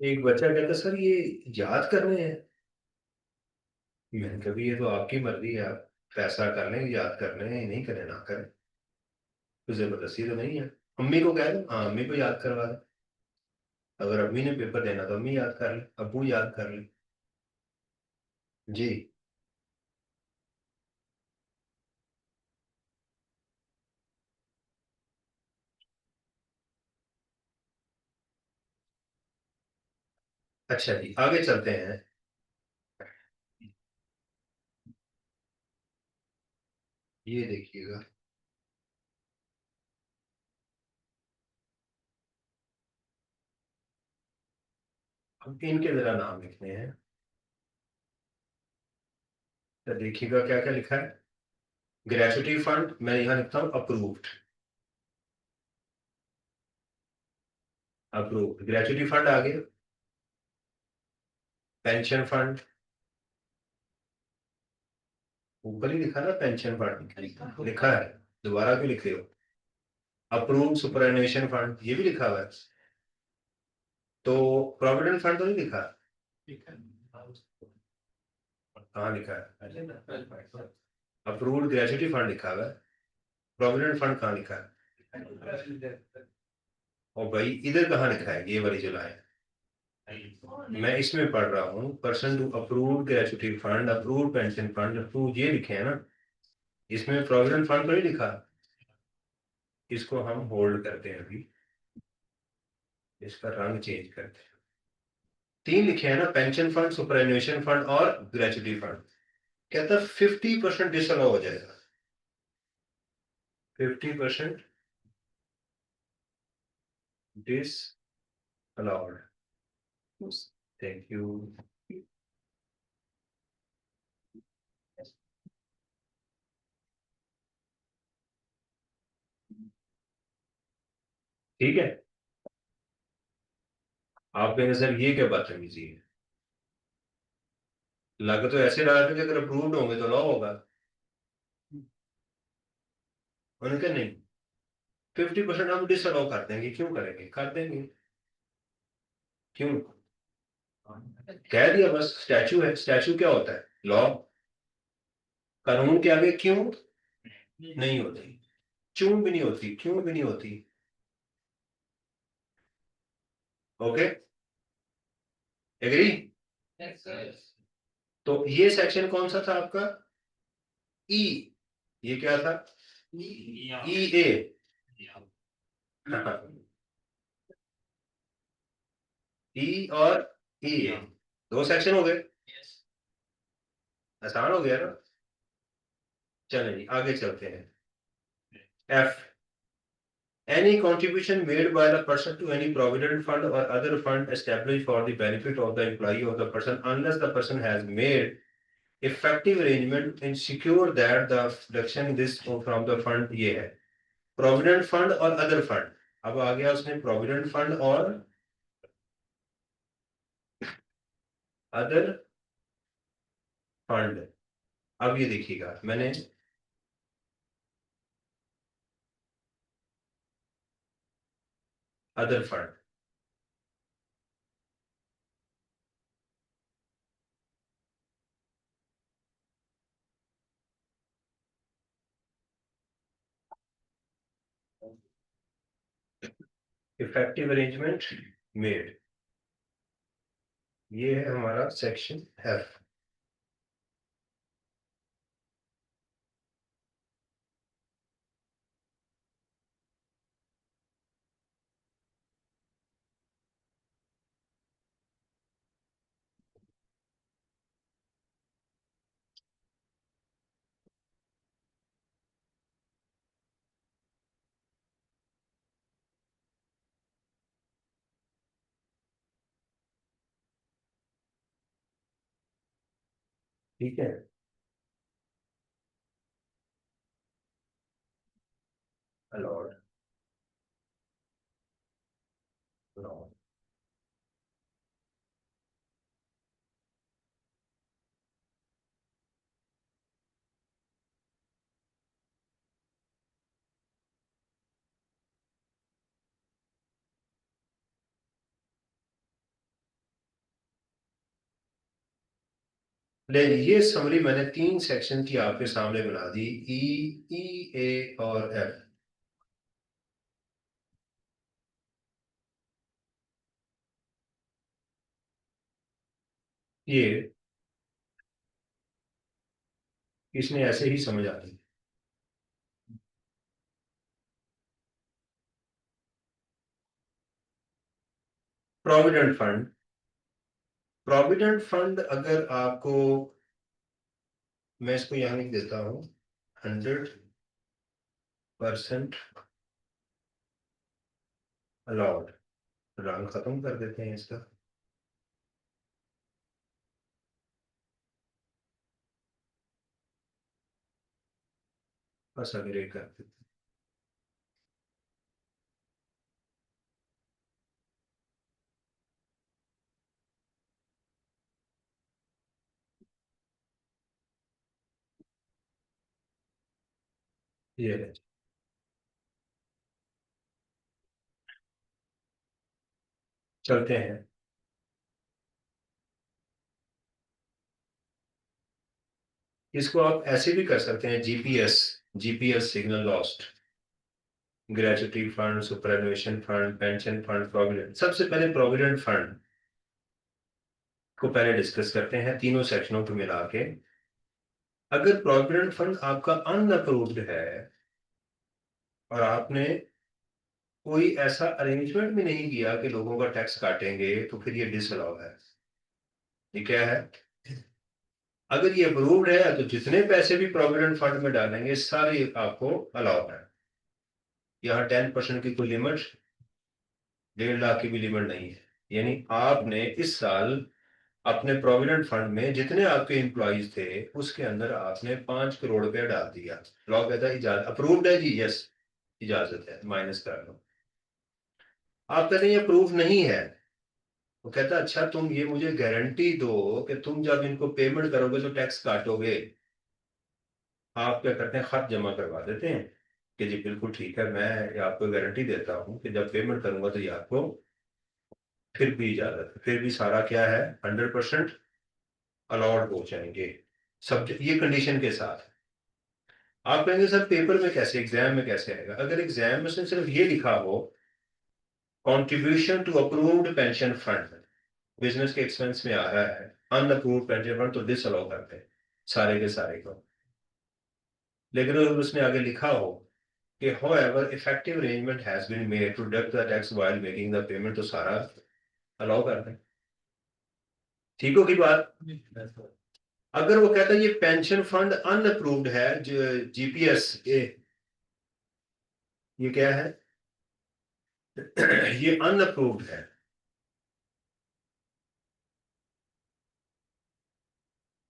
एक बच्चा कहता सर ये याद करने हैं। मैंने कभी, ये तो आपकी मर्जी है, आप फैसला कर लें, याद करने हैं नहीं करें, ना करें, तो जबरदस्ती तो नहीं है। अम्मी को कह दो, हाँ अम्मी को याद करवा दे। अगर अम्मी ने पेपर देना तो अम्मी याद कर ले, अब्बू याद कर ले। जी। अच्छा जी, आगे चलते हैं। ये देखिएगा, हम इनके जरा नाम लिखने हैं। तो देखिएगा क्या क्या लिखा है। ग्रेचुटी फंड मैं यहाँ लिखता हूँ अप्रूव्ड। अप्रूव्ड ग्रेचुटी फंड आ गया। पेंशन फंड ऊपर ही लिखा ना, पेंशन फंड लिखा है, दोबारा क्यों लिख रहे हो। अप्रूव्ड सुपरएनुएशन फंड ये भी लिखा हुआ है। तो प्रोविडेंट फंड तो नहीं लिखा। कहाँ लिखा है। अप्रूव्ड ग्रेचुटी फंड लिखा हुआ है, प्रोविडेंट फंड कहाँ लिखा है। और भाई इधर कहाँ लिखा है, ये वाली जो लाइन मैं इसमें पढ़ रहा हूँ, person to approve gratuity fund, approve pension fund, approve ये लिखे हैं ना, इसमें प्रोविडेंट फंड तो नहीं लिखा। इसको हम होल्ड करते हैं अभी, इसका रंग चेंज करते हैं। तीन लिखे हैं ना, पेंशन फंड, सुपरएनुएशन फंड और ग्रेचुटी फंड। कहता है 50% डिसअलाउ हो जाएगा। 50% डिस अलाउड। Thank you. ठीक है, आप कहेंगे सर ये क्या बदतमीजी है। लग तो ऐसे रहा था कि अगर अप्रूव्ड होंगे तो लॉ होगा। उनके नहीं, 50% हम डिसअलाउ कर देंगे, क्यों करेंगे, कर देंगे। क्यों, कह दिया बस, स्टैचू है, स्टैचू क्या होता है, लॉ। कानून के आगे क्यों नहीं होती, क्यों भी नहीं होती, क्यों भी नहीं होती। Okay, agree. तो ये सेक्शन कौन सा था आपका, ई। ये क्या था, ई ए। ई और ई ए, दो सेक्शन हो गए, आसान हो गया ना। चलें जी आगे चलते हैं। F, any contribution made by the person to any provident fund or other fund established for the benefit of the employee of the person, unless the person has made effective arrangement and secure that the deduction this from the fund, ये है provident fund और other fund। अब आ गया उसने provident fund और other fund। अब ये देखिएगा मैंने other fund, effective arrangement made, ये है हमारा सेक्शन एफ। ठीक है, allowed, allowed। ले ये समरी मैंने तीन सेक्शन की आपके सामने बना दी, ई, ई ए और एफ। ये इसने ऐसे ही समझ आ रही। प्रोविडेंट फंड, प्रोविडेंट फंड अगर आपको, मैं इसको यहां लिख देता हूं, 100% अलाउड, रंग खत्म कर देते हैं इसका। बस अग्री कर देते हैं। ये है। चलते हैं। इसको आप ऐसे भी कर सकते हैं, GPS, GPS signal lost, gratuity fund, superannuation fund, pension fund, provident. सबसे पहले प्रोविडेंट फंड को पहले डिस्कस करते हैं तीनों सेक्शनों को मिला के। अगर प्रोविडेंट फंड आपका अनअप्रूव्ड है और आपने कोई ऐसा अरेंजमेंट भी नहीं किया कि लोगों का टैक्स काटेंगे, तो फिर ये डिसअलाउ है। ये क्या है? अगर ये अप्रूव्ड है तो जितने पैसे भी प्रोविडेंट फंड में डालेंगे सारे आपको अलाउ है। यहाँ 10% की कोई लिमिट, 1.5 लाख की भी लिमिट नहीं है। यानी आपने इस साल अपने प्रोविडेंट फंड में जितने आपके एम्प्लॉइज थे उसके अंदर आपने 5 करोड़ रुपया डाल दिया। लॉ कहता है इजाजत, अप्रूव्ड है जी, यस, इजाजत है, माइनस कर लो। आप कहते हैं ये अप्रूव नहीं है, वो कहता है अच्छा तुम ये मुझे गारंटी दो कि तुम जब इनको पेमेंट करोगे तो टैक्स काटोगे। आप क्या करते हैं, खत जमा करवा देते हैं कि जी बिल्कुल ठीक है, मैं आपको गारंटी देता हूँ कि जब पेमेंट करूंगा तो ये आपको फिर भी इजाजत है, फिर भी सारा क्या है, 100% अलाउड हो जाएंगे, सब ये कंडीशन के साथ। आप कहेंगे सर पेपर में कैसे, एग्जाम में कैसे आएगा? अगर एग्जाम में से सिर्फ ये लिखा हो, contribution to approved pension fund business के एक्सपेंस में आ रहा है, अनअप्रूव्ड पेंशन फंड, तो डिसअलाउ करते हैं सारे के सारे को। लेकिन अगर उसने आगे लिखा हो कि however effective arrangement has been made to deduct the tax while making the payment, तो सारा अलाउ करते हैं। ठीक होगी बात? अगर वो कहता है ये पेंशन फंड अनअप्रूव्ड है, जो जीपीएस, ये क्या है? ये अनअप्रूव्ड है,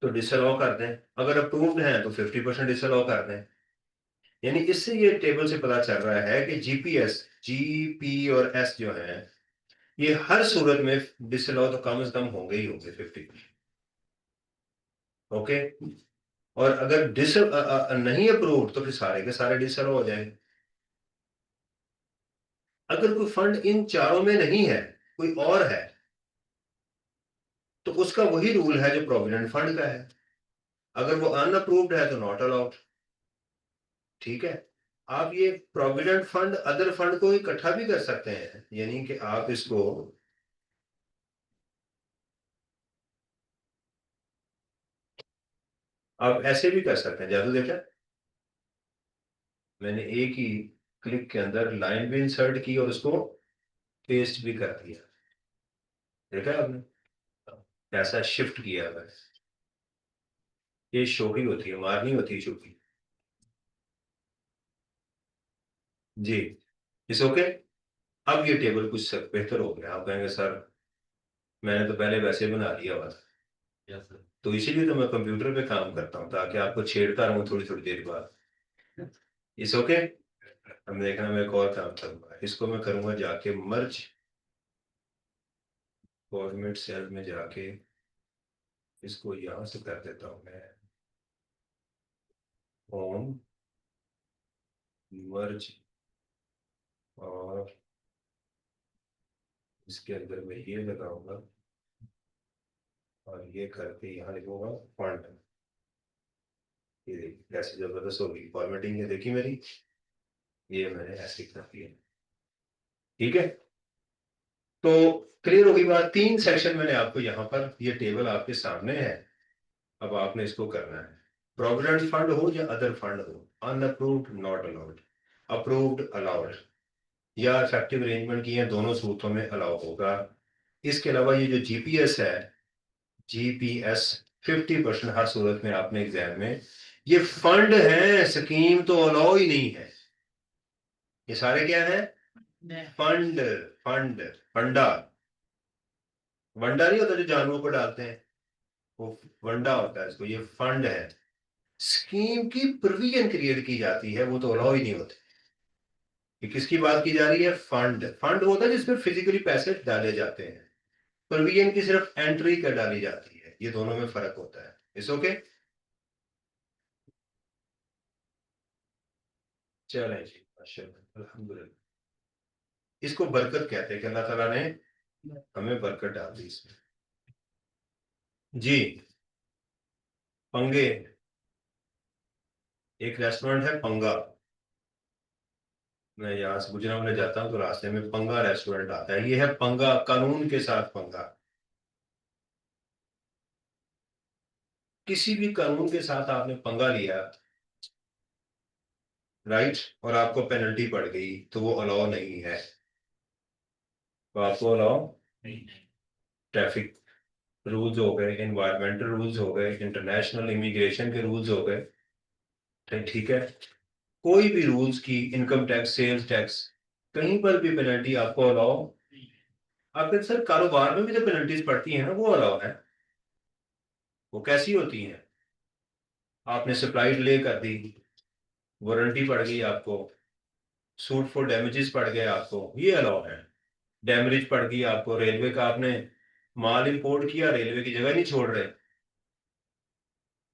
तो डिसअलाउ कर दें। अगर अप्रूव्ड है तो 50% डिसअलाउ कर दें। यानी इससे ये टेबल से पता चल रहा है कि जीपीएस, जीपी और एस जो है, ये हर सूरत में डिसअलाउ तो कम से कम होंगे ही होंगे 50। ओके। और अगर नहीं अप्रूव्ड तो फिर सारे के सारे डिसअलाउ हो जाएंगे। अगर कोई फंड इन चारों में नहीं है, कोई और है, तो उसका वही रूल है जो प्रोविडेंट फंड का है। अगर वो अनअप्रूव्ड है तो नॉट अलाउड। ठीक है। आप ये प्रोविडेंट फंड अदर फंड को इकट्ठा भी कर सकते हैं, यानी कि आप इसको, आप ऐसे भी कर सकते हैं। जादू देखा, मैंने एक ही क्लिक के अंदर लाइन भी इंसर्ट की और उसको पेस्ट भी कर दिया। देखा आपने कैसा शिफ्ट किया है? ये शो ही होती है, मारनी होती है शो की। जी, इस ओके। अब ये टेबल कुछ बेहतर हो गया। आप कहेंगे सर मैंने तो पहले वैसे बना लिया हुआ था। Yes, sir. तो इसीलिए तो मैं कंप्यूटर पे काम करता हूँ, ताकि आपको छेड़ता रहूँ थोड़ी थोड़ी देर बाद। इस ओके। अब देखना मैं एक और काम करूंगा, इसको मैं करूंगा जाके मर्ज, फॉर्मेट सेल में जाके इसको यहां से कर देता हूं मैं, होम, मर्ज, और इसके अंदर मैं ये लगाऊंगा और ये करके यहाँ लिखूंगा फंड। ये देखिए कैसे जबरदस्त होगी फॉर्मेटिंग, है देखी मेरी, ये मैंने ऐसे कर दिया। ठीक है। तो क्लियर होगी बात। 3 सेक्शन मैंने आपको यहाँ पर, ये टेबल आपके सामने है, अब आपने इसको करना है। प्रोविडेंट फंड हो या अदर फंड हो, unapproved not allowed, approved allowed, या इफेक्टिव अरेंजमेंट की है, दोनों सूरतों में अलाउ होगा। इसके अलावा ये जो जीपीएस है, जीपीएस 50% हर सूरत में आपने एग्जाम में, ये फंड है, स्कीम तो अलाउ ही नहीं है। ये सारे क्या है? फंड, फंड, फंडा। वंडा नहीं होता जो जानवरों को डालते हैं, वो वंडा होता है इसको, ये फंड है। स्कीम की प्रोविजन क्रिएट की जाती है, वो तो अलाउ ही नहीं होते। ये किसकी बात की जा रही है? फंड। फंड होता है जिसमें फिजिकली पैसे डाले जाते हैं, प्रोविजन की सिर्फ एंट्री कर डाली जाती है, ये दोनों में फर्क होता है। इस ओके, चलें जी, माशाअल्लाह, अल्हम्दुलिल्लाह। इसको बरकत कहते हैं कि अल्लाह ताला ने हमें बरकत डाल दी इसमें। जी, पंगे। एक रेस्टोरेंट है पंगा, मैं यहाँ से गुजरात जाता हूँ तो रास्ते में पंगा रेस्टोरेंट आता है। ये है पंगा, कानून के साथ पंगा। किसी भी कानून के साथ आपने पंगा लिया, राइट, और आपको पेनल्टी पड़ गई, तो वो अलाउ नहीं है। तो आपको अलाउ नहीं। ट्रैफिक रूल्स हो गए, एनवायरमेंटल रूल्स हो गए, इंटरनेशनल इमिग्रेशन के रूल्स हो गए, ठीक है, कोई भी रूल्स की, इनकम टैक्स, सेल्स टैक्स, कहीं पर भी पेनल्टी आपको अलाउ। आपके सर कारोबार में भी जो पेनल्टीज पड़ती है ना, वो अलाउ है। वो कैसी होती हैं? आपने सप्लाई डिले कर दी, वारंटी पड़ गई आपको, सूट फॉर डैमेजेस पड़ गए आपको, ये अलाउ है। डैमेज पड़ गई आपको, रेलवे का आपने माल इंपोर्ट किया, रेलवे की जगह नहीं छोड़ रहे,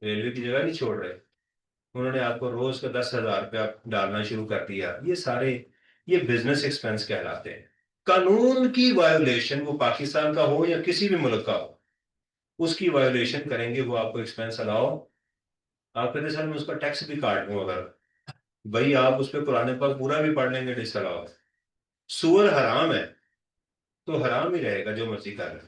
रेलवे की जगह नहीं छोड़ रहे, उन्होंने आपको रोज का 10,000 रुपया डालना शुरू कर दिया, ये सारे, ये बिजनेस एक्सपेंस कहलाते हैं। कानून की वायोलेशन, वो पाकिस्तान का हो या किसी भी मुल्क का हो, उसकी वायोलेशन करेंगे, वो आपको एक्सपेंस अलाउ। आप कहते सर मैं उसका टैक्स भी काट लूं अगर, भाई आप उस पर कुरान पाक पूरा भी पढ़ लेंगे, डिसअलाउ है। सुअर हराम है तो हराम ही रहेगा, जो मर्जी कर ले।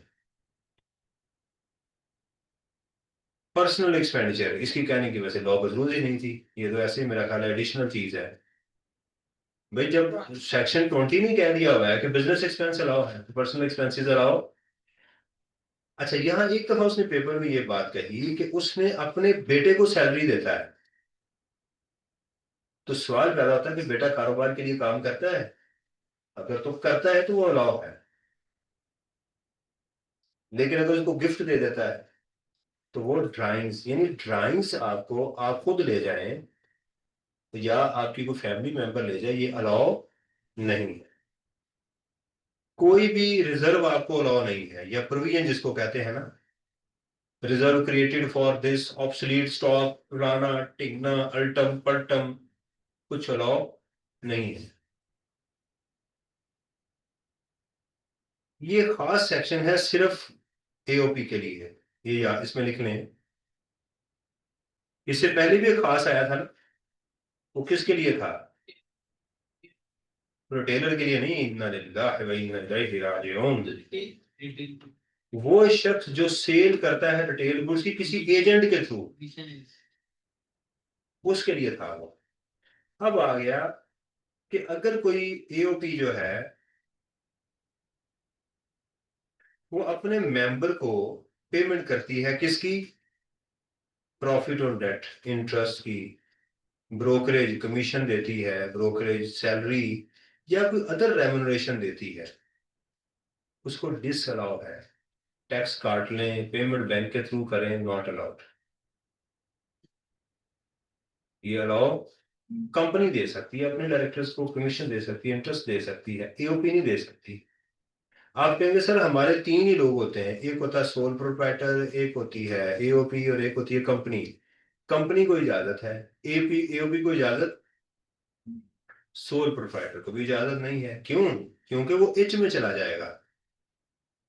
पर्सनल एक्सपेंडिचर, इसकी कहने की वैसे लॉ जरूरत ही नहीं थी, ये तो ऐसे ही मेरा ख्याल है एडिशनल चीज है। भाई जब सेक्शन 20 में कह दिया हुआ है कि बिजनेस एक्सपेंस अलाउ है, तो पर्सनल एक्सपेंसेस अलाउ। अच्छा, यहाँ एक दफा उसने पेपर में ये बात कही कि उसने अपने बेटे को सैलरी देता है, तो सवाल पैदा होता है कि बेटा कारोबार के लिए काम करता है? अगर तो करता है तो वो अलाउ है, लेकिन अगर उसको गिफ्ट दे देता है तो वो ड्राइंग्स, यानी ड्राइंग्स आपको, आप खुद ले जाएं या आपकी कोई फैमिली मेंबर ले जाए, ये अलाउ नहीं है। कोई भी रिजर्व आपको अलाउ नहीं है, या प्रोविजन जिसको कहते हैं ना, reserve created for this obsolete stock, राना टिगना अल्टम पल्टम, कुछ अलाउ नहीं है। ये खास सेक्शन है सिर्फ एओपी के लिए, ये या इसमें लिख लें। इससे पहले भी एक खास आया था ना, वो किसके लिए था? रिटेलर के लिए नहीं, इन्ना लिल्लाहि व इन्ना इलैहि राजिऊन। वो शख्स जो सेल करता है रिटेल गुड्स की किसी एजेंट के थ्रू, उसके लिए था वो। अब आ गया कि अगर कोई एओपी जो है, वो अपने मेंबर को पेमेंट करती है, किसकी? प्रॉफिट और डेट, इंटरेस्ट की, ब्रोकरेज कमीशन देती है, ब्रोकरेज सैलरी, या कोई अदर रेम्युनरेशन देती है, उसको डिसअलाउ है। टैक्स काट लें, पेमेंट बैंक के थ्रू करें, नॉट अलाउड। ये अलाउ कंपनी दे सकती है, अपने डायरेक्टर्स को कमीशन दे सकती है, इंटरेस्ट दे सकती है, एओपी नहीं दे सकती। आप कहेंगे सर हमारे तीन ही लोग होते हैं, एक होता है सोल प्रोप्राइटर, एक होती है एओपी, और एक होती है कंपनी। कंपनी को इजाजत है, एपी एओपी को इजाजत, सोल प्रोप्राइटर को भी इजाजत नहीं है। क्यों? क्योंकि वो एच में चला जाएगा,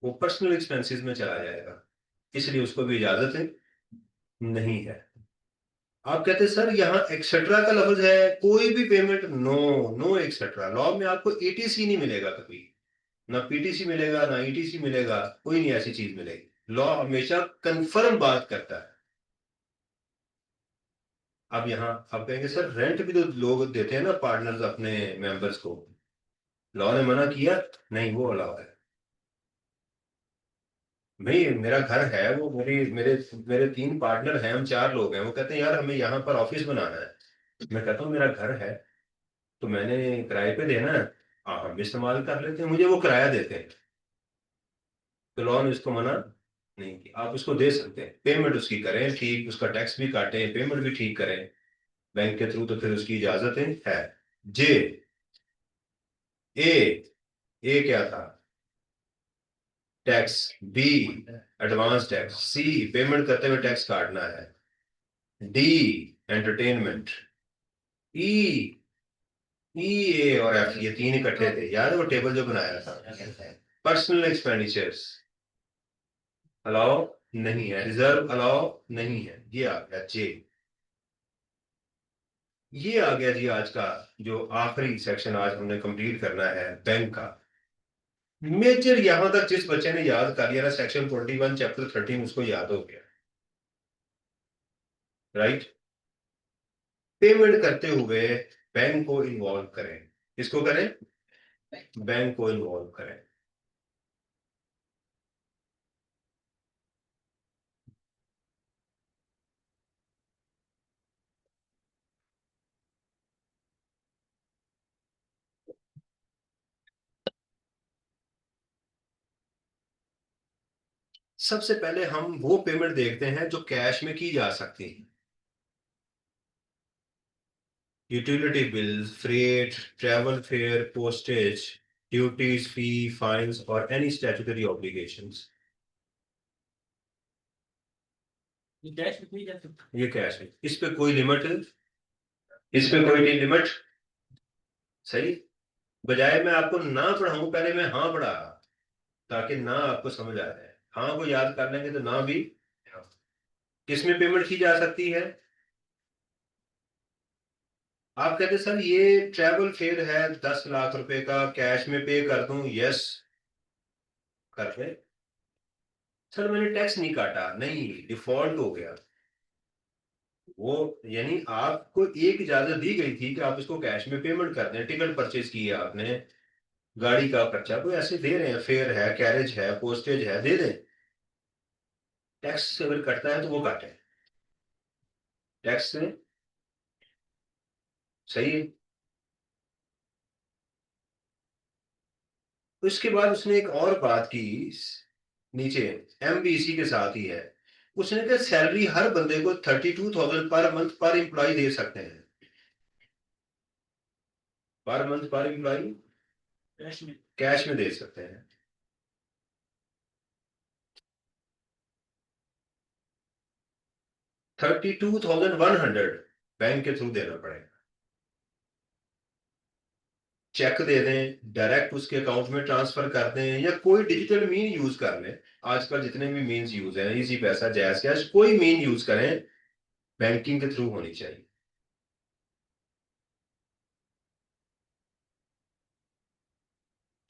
वो पर्सनल एक्सपेंसेस में चला जाएगा, इसलिए उसको भी इजाजत नहीं है। आप कहते हैं सर यहाँ एक्सेट्रा का लफ्ज है, कोई भी payment, no, no etcetera. Law में आपको एटीसी नहीं मिलेगा कभी, ना पीटीसी मिलेगा, ना ईटीसी मिलेगा, कोई नहीं ऐसी चीज मिलेगी। लॉ हमेशा कंफर्म बात करता है। अब यहाँ आप कहेंगे सर रेंट भी तो लोग देते हैं ना पार्टनर्स अपने मेंबर्स को, लॉ ने मना किया? नहीं, वो अलाउ है भाई। मेरा घर है, वो मेरी मेरे मेरे 3 पार्टनर हैं, हम 4 लोग हैं, वो कहते हैं यार हमें यहाँ पर ऑफिस बनाना है। मैं कहता हूँ मेरा घर है तो मैंने किराए पे देना है, हाँ हम इस्तेमाल कर लेते हैं, मुझे वो किराया देते हैं, तो लॉ ने इसको मना नहीं किया। आप उसको दे सकते हैं, पेमेंट उसकी करें ठीक, उसका टैक्स भी काटें, पेमेंट भी ठीक करें बैंक के थ्रू, तो फिर उसकी इजाजत है। जे, ए, ए क्या था? Tax. B, advance tax. C, payment करते हुए टैक्स काटना है। D, entertainment. ई, ई, ए और एफ, ये 3 इकट्ठे थे, याद है वो टेबल जो बनाया था? पर्सनल एक्सपेंडिचर्स अलाउ नहीं है, रिजर्व अलाउ नहीं है, ये आ गया जे। ये आ गया जी आज का जो आखिरी सेक्शन आज हमने कंप्लीट करना है बैंक का। मेजर यहां तक जिस बच्चे ने याद कर लिया ना, सेक्शन 21 चैप्टर 13 उसको याद हो गया, राइट। पेमेंट करते हुए बैंक को इन्वॉल्व करें, किसको करें? बैंक को इन्वॉल्व करें। सबसे पहले हम वो पेमेंट देखते हैं जो कैश में की जा सकती है। Utility bills, freight, travel fare, postage, duties, fee, fines और एनी स्टैट्यूटरी ऑब्लिगेशंस। ये कैश में जा सकता है। ये कैश है, इस पे कोई लिमिट, इस पे कोई नहीं लिमिट, सही। बजाय मैं आपको ना पढ़ाऊं पहले मैं हाँ पढ़ा, ताकि ना आपको समझ आ जाए, हाँ को याद कर लेंगे तो ना भी। किसमें पेमेंट की जा सकती है? आप कहते सर ये ट्रैवल फेयर है 10 लाख रुपए का, कैश में पे कर दूं? यस, कर दे। सर मैंने टैक्स नहीं काटा, नहीं, डिफॉल्ट हो गया वो, यानी आपको एक इजाजत दी गई थी कि आप इसको कैश में पेमेंट कर दें, टिकट परचेज की है आपने, गाड़ी का खर्चा कोई ऐसे दे रहे हैं, फेयर है, कैरेज है, पोस्टेज है, दे दें। टैक्स अगर कटता है तो वो काटे, टैक्स से, सही है। उसके बाद उसने एक और बात की नीचे, एमबीसी के साथ ही है, उसने कहा सैलरी हर बंदे को 32,000 पर मंथ पर एम्प्लॉय दे सकते हैं, पर मंथ पर एम्प्लॉय कैश में दे सकते हैं। 32,100 बैंक के थ्रू देना पड़ेगा, चेक दे दें, डायरेक्ट उसके अकाउंट में ट्रांसफर कर दें, या कोई डिजिटल मीन यूज कर लें। आजकल जितने भी मीन्स यूज हैं, इजी पैसा, जैज कैश, कोई मीन यूज करें, बैंकिंग के थ्रू होनी चाहिए,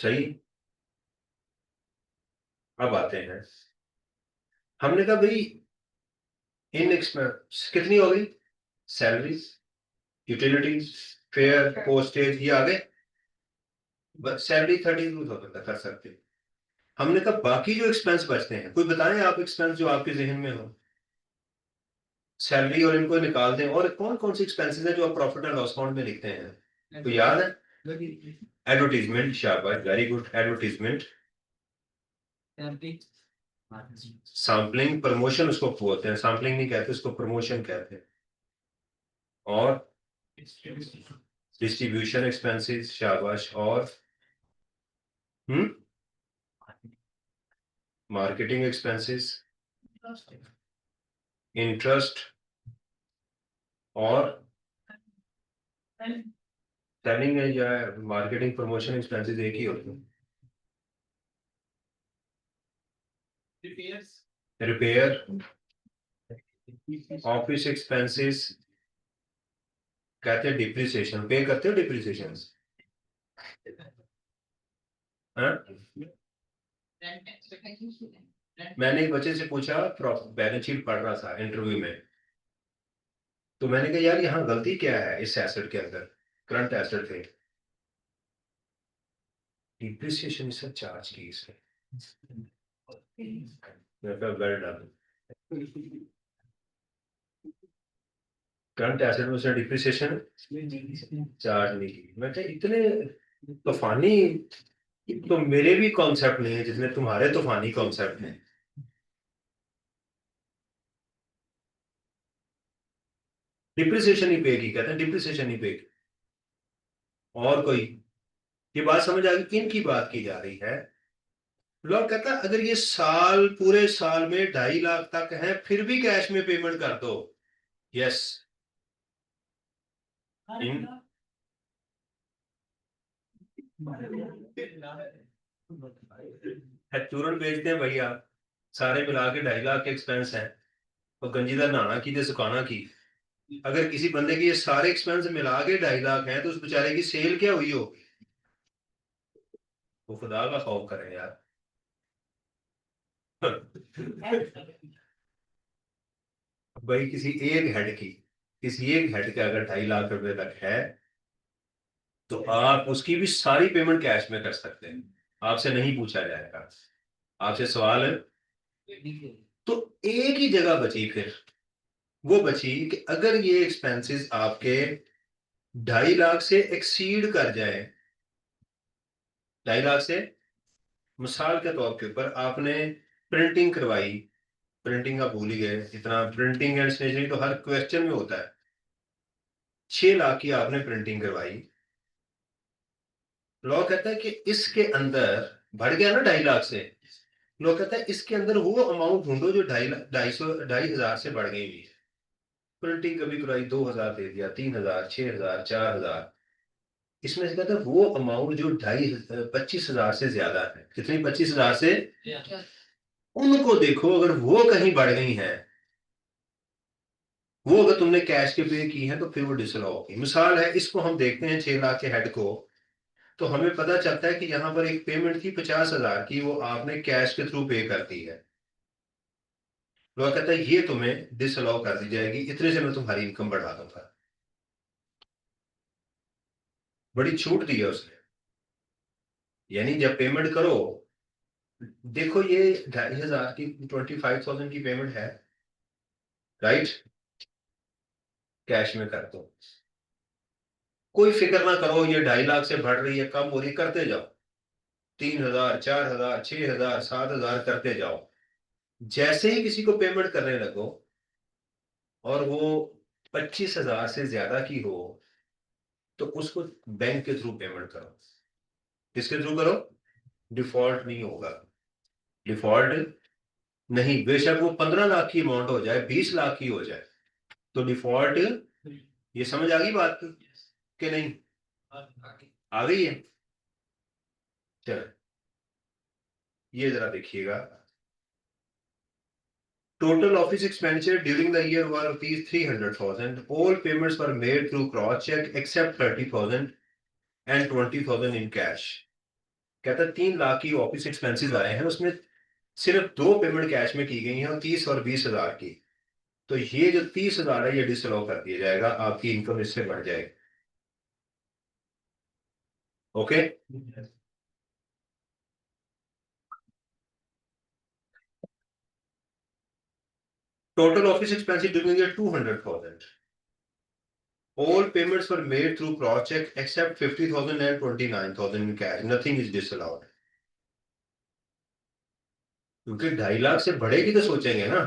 सही। अब आते हैं, हमने कहा भाई इन एक्सपेंस कितनी हो गई? सैलरीज, यूटिलिटीज, फेयर, पोस्टेज, ये आ गए। बस सैलरी 32,000 कर सकते हैं। हमने कहा बाकी जो एक्सपेंस बचते हैं, कोई बताएं आप एक्सपेंस जो आपके जहन में हो, सैलरी और इनको निकाल दें, और कौन कौन सी एक्सपेंसेस है जो आप प्रॉफिट एंड लॉस अकाउंट में लिखते हैं, तो याद है? एडवर्टीजमेंट, शाबाश, very good, advertisement. Sampling, promotion उसको बोलते हैं, सैम्पलिंग नहीं कहते उसको, प्रमोशन कहते हैं। और डिस्ट्रीब्यूशन एक्सपेंसेस, शाबाश, और मार्केटिंग एक्सपेंसेस, इंटरेस्ट, और सेलिंग है या मार्केटिंग प्रमोशन एक्सपेंसेस एक ही होते हैं। रिपेयर, ऑफिस एक्सपेंसेस, कहते हैं डिप्रिसिएशन, पे करते हो डिप्रिसिएशन? मैंने एक बच्चे से पूछा, बैलेंस शीट पढ़ रहा था इंटरव्यू में, तो मैंने कहा यार यहाँ गलती क्या है इस एसेट के अंदर, करंट एसेट थे, डिप्रिसिएशन इज चार्ज की इसने। मैं कहा वेल डन, करंट एसेट में उसने डिप्रिसिएशन चार्ज नहीं की। मैं कहा इतने तूफानी तो मेरे भी कॉन्सेप्ट नहीं है जितने तुम्हारे तूफानी कॉन्सेप्ट हैं। डिप्रिसिएशन ही पे की, कहते हैं डिप्रिसिएशन ही पे की। और कोई, ये बात समझ आ गई इनकी बात की जा रही है। लोग कहता है अगर ये साल पूरे साल में 2.5 लाख तक है फिर भी कैश में पेमेंट कर दो। यस, इन चूरन बेचते हैं भैया, सारे मिला के 2.5 लाख के एक्सपेंस है, और गंजीदा नहाना की ते सुखाना की। अगर किसी बंदे के ये सारे एक्सपेंस मिला के 2.5 लाख हैं तो उस बेचारे की सेल क्या हुई हो, वो खुदा का खौफ करें यार। भाई किसी एक हेड का अगर 2.5 लाख रुपए तक है तो आप उसकी भी सारी पेमेंट कैश में कर सकते हैं, आपसे नहीं पूछा जाएगा। आपसे सवाल है तो एक ही जगह बची फिर, वो बची कि अगर ये एक्सपेंसेस आपके 2.5 लाख से एक्सीड कर जाए, 2.5 लाख से, मिसाल के तौर के ऊपर आपने प्रिंटिंग करवाई, प्रिंटिंग आप भूल ही गए, इतना प्रिंटिंग एंड स्टेशनरी तो हर क्वेश्चन में होता है। 6 लाख की आपने प्रिंटिंग करवाई, लॉ कहता है कि इसके अंदर बढ़ गया ना 2.5 लाख से, लॉ कहता है इसके अंदर वो अमाउंट ढूंढो जो 2.5 हजार से बढ़ गई हुई है। प्रिंटिंग कभी कराई 2,000 दे दिया, 3,000, 6,000, 4,000, इसमें से कहता है वो अमाउंट जो 25,000 से ज्यादा है, कितनी 25,000 से, उनको देखो अगर वो कहीं बढ़ गई हैं, वो अगर तुमने कैश के पे की है तो फिर वो डिसअलाउ होगी। मिसाल है, इसको हम देखते हैं 6 लाख के हेड को, तो हमें पता चलता है कि यहाँ पर एक पेमेंट थी 50,000 की, वो आपने कैश के थ्रू पे कर दी है। वो कहता है ये तुम्हें डिसअलाउ कर दी जाएगी, इतने से मैं तुम्हारी इनकम बढ़ा दूंगा। बड़ी छूट दी है उसने, यानी जब पेमेंट करो, देखो ये 2,500 की 25,000 की पेमेंट है, राइट, कैश में कर दो, कोई फिक्र ना करो ये 2.5 लाख से बढ़ रही है कम हो रही, करते जाओ, 3,000, 4,000, 6,000, 7,000 करते जाओ। जैसे ही किसी को पेमेंट करने लगो और वो 25,000 से ज्यादा की हो तो उसको बैंक के थ्रू पेमेंट करो। किसके थ्रू करो? डिफॉल्ट नहीं होगा, डिफॉल्ट नहीं, बेशक वो 15 लाख की अमाउंट हो जाए, 20 लाख की हो जाए, तो डिफॉल्ट, ये समझ आ गई बात कि नहीं? आ गई है। चलो ये जरा देखिएगा, total office expenditure during the year were rupees 300,000. All payments were made through cross check except 30,000 and 20,000 in cash. कहता है 3 लाख की ऑफिस एक्सपेंसेस आए हैं, उसमें सिर्फ 2 पेमेंट कैश में की गई हैं, और 30 और 20,000 की। तो ये जो 30,000 है ये डिसअलाउ कर दिया जाएगा, आपकी इनकम इससे बढ़ जाएगी। Okay, total office expenses during the year 200,000. All payments were made through cross check except 50,000 and 29,000 in cash. Nothing is disallowed. क्योंकि 2.5 लाख से बढ़ेगी तो सोचेंगे ना,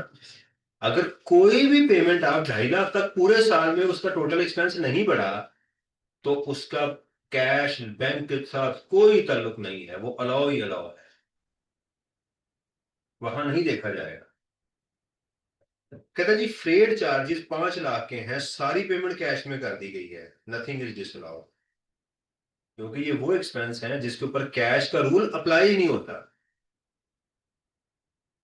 अगर कोई भी पेमेंट आप 2.5 लाख तक पूरे साल में उसका टोटल एक्सपेंस नहीं बढ़ा तो उसका कैश बैंक के साथ कोई ताल्लुक नहीं है, वो अलाउ ही अलाउ है, वहां नहीं देखा जाएगा। कहता जी फ्रेड चार्जेस 5 लाख के हैं, सारी पेमेंट कैश में कर दी गई है, नथिंग इज डिसअलाउड, क्योंकि ये वो एक्सपेंस है जिसके ऊपर कैश का रूल अप्लाई ही नहीं होता।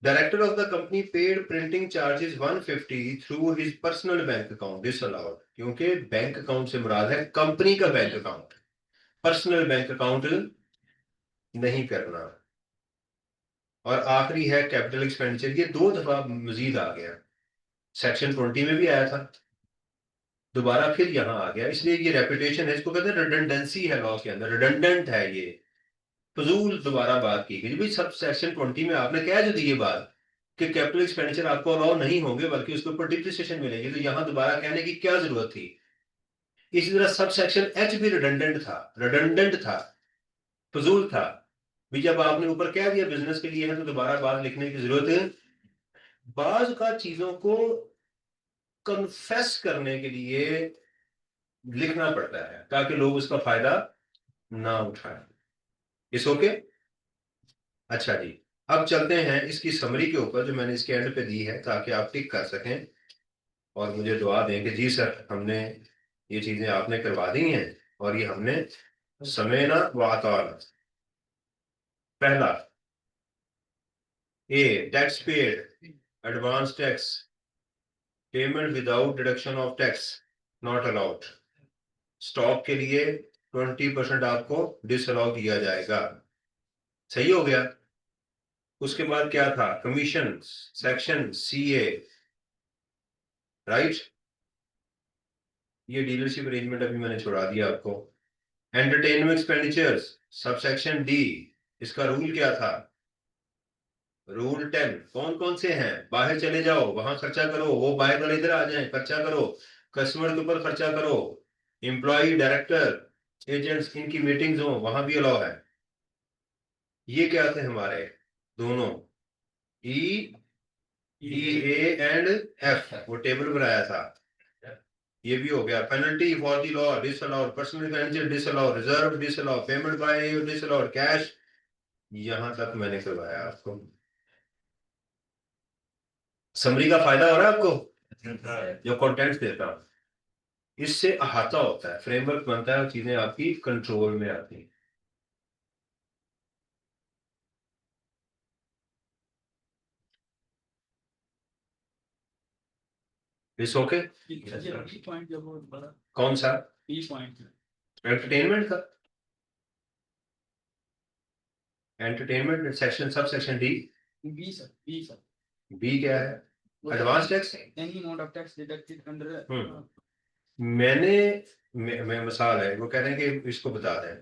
Director of the company paid printing charges 150 through his personal bank account, disallowed, क्योंकि बैंक अकाउंट से मुराद है कंपनी का bank account, personal bank account नहीं करना। और आखिरी है कैपिटल एक्सपेंडिचर, ये 2 दफा मजीद आ गया, सेक्शन 20 में भी आया था, दोबारा फिर यहाँ आ गया, इसलिए ये रेपुटेशन है, इसको कहते हैं रिडंडेंसी है लॉ के अंदर, रिडंडेंट है ये, फजूल दोबारा बात की गई भाई। सब सेक्शन 20 में आपने कह जो दी ये बात कि कैपिटल एक्सपेंडिचर आपको अलाउ नहीं होंगे बल्कि उसके ऊपर डिप्रिसिएशन मिलेगी, तो यहाँ दोबारा कहने की क्या जरूरत थी। इसी तरह सब सेक्शन एच भी रिडंडेंट था, फजूल था भी। जब आपने ऊपर कह दिया बिजनेस के लिए है तो दोबारा बात लिखने की जरूरत है। बाज का चीजों को कन्फेस करने के लिए लिखना पड़ता है ताकि लोग उसका फायदा ना उठाएं। इस ओके। अच्छा जी, अब चलते हैं इसकी समरी के ऊपर जो मैंने इसके एंड पे दी है ताकि आप टिक कर सकें और मुझे दुआ दें कि जी सर हमने ये चीजें आपने करवा दी हैं और ये हमने समय ना वातावरण। पहला, A tax paid, advance tax, payment without deduction of tax not allowed. Stock के लिए 20% आपको डिसअलाउ किया जाएगा। सही हो गया। उसके बाद क्या था, कमीशन सेक्शन CA, राइट। ये डीलरशिप अरेंजमेंट अभी मैंने छोड़ा दिया आपको। एंटरटेनमेंट एक्सपेंडिचर्स सब सेक्शन D, इसका रूल क्या था, रूल 10। कौन कौन से हैं, बाहर चले जाओ वहां खर्चा करो, वो बाहर वाले इधर आ जाए खर्चा करो, कस्टमर के ऊपर खर्चा करो, एम्प्लॉय डायरेक्टर एजेंट्स इनकी मीटिंग्स हो वहां भी अलाउ है। ये क्या थे हमारे दोनों, E DA एंड F, वो टेबल बनाया था। ये भी हो गया। Penalty for the law disallowed, personal expenditure disallowed, reserve disallowed, payment by disallowed, cash. यहां तक मैंने करवाया आपको। समरी का फायदा हो रहा है आपको जो कंटेंट्स देता हूं, इससे अहाता होता है, फ्रेमवर्क बनता है और चीजें आपकी कंट्रोल में आती हैं। इस ओके। बी पॉइंट जो बहुत बड़ा, कौन सा, बी पॉइंट, एंटरटेनमेंट का, entertainment section sub section D। B sir, B sir, B क्या है, advance tax. Any amount of tax deducted under. मैंने मैं मिसाल है, वो कह रहे हैं कि इसको बता दें,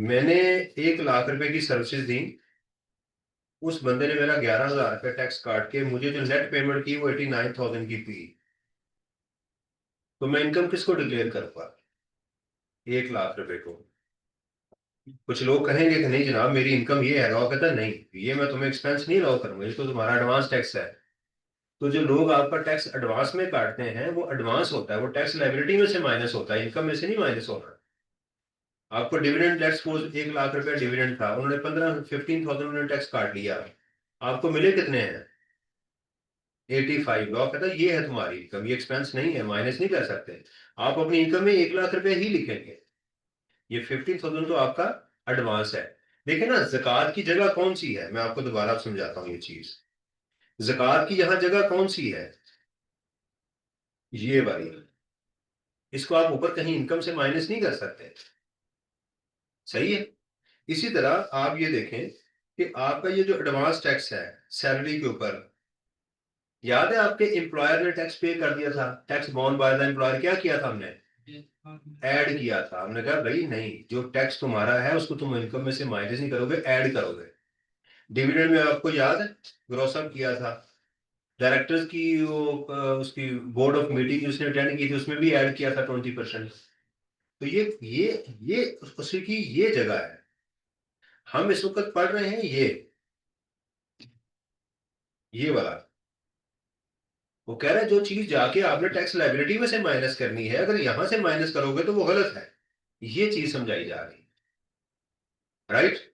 मैंने 1 लाख रुपए की सर्विसेज दी, उस बंदे ने मेरा 11,000 रुपये टैक्स काट के मुझे जो नेट पेमेंट की वो 89,000 की थी, तो मैं इनकम किसको डिक्लेयर करूंगा, 1 लाख रुपए को। कुछ लोग कहेंगे कि नहीं जनाब मेरी इनकम ये है, लॉ कहता है नहीं ये मैं तुम्हें एक्सपेंस नहीं लॉ करूंगा, ये तो तुम्हारा एडवांस टैक्स है। तो जो लोग आपका टैक्स एडवांस में काटते हैं वो एडवांस होता है, वो टैक्स लाइबिलिटी में से माइनस होता है, इनकम में से नहीं माइनस होना। आपको डिविडेंड लेट्स सपोज 1 लाख रुपया डिविडेंड था, उन्होंने 15,000 उन्होंने टैक्स काट लिया, आपको मिले कितने हैं 85। लॉ कहता है ये है तुम्हारी इनकम, ये एक्सपेंस नहीं है, माइनस नहीं कर सकते। आप अपनी इनकम में 1 लाख रुपया ही लिखेंगे, ये 15,000 तो आपका एडवांस है। देखिए ना ज़कात की जगह कौन सी है, मैं आपको दोबारा समझाता हूँ ये चीज। ज़कात की यहाँ जगह कौन सी है, ये वाली, इसको आप ऊपर कहीं इनकम से माइनस नहीं कर सकते। सही है। इसी तरह आप ये देखें कि आपका ये जो एडवांस टैक्स है सैलरी के ऊपर, याद है आपके एम्प्लॉयर ने टैक्स पे कर दिया था, tax born by the employer, क्या किया था हमने, ऐड किया था। हमने कहा भाई नहीं, जो टैक्स तुम्हारा है उसको तुम इनकम में से माइनस नहीं करोगे, ऐड करोगे। डिविडेंड में आपको याद है ग्रॉस अप किया था, डायरेक्टर्स की वो उसकी बोर्ड ऑफ मीटिंग उसने अटेंड की थी, उसमें भी ऐड किया था 20%। तो ये उसी की ये जगह है। हम इस वक्त पढ़ रहे हैं ये वाला, वो कह रहा है जो चीज जाके आपने टैक्स लाइबिलिटी में से माइनस करनी है, अगर यहां से माइनस करोगे तो वो गलत है। ये चीज समझाई जा रही है, राइट।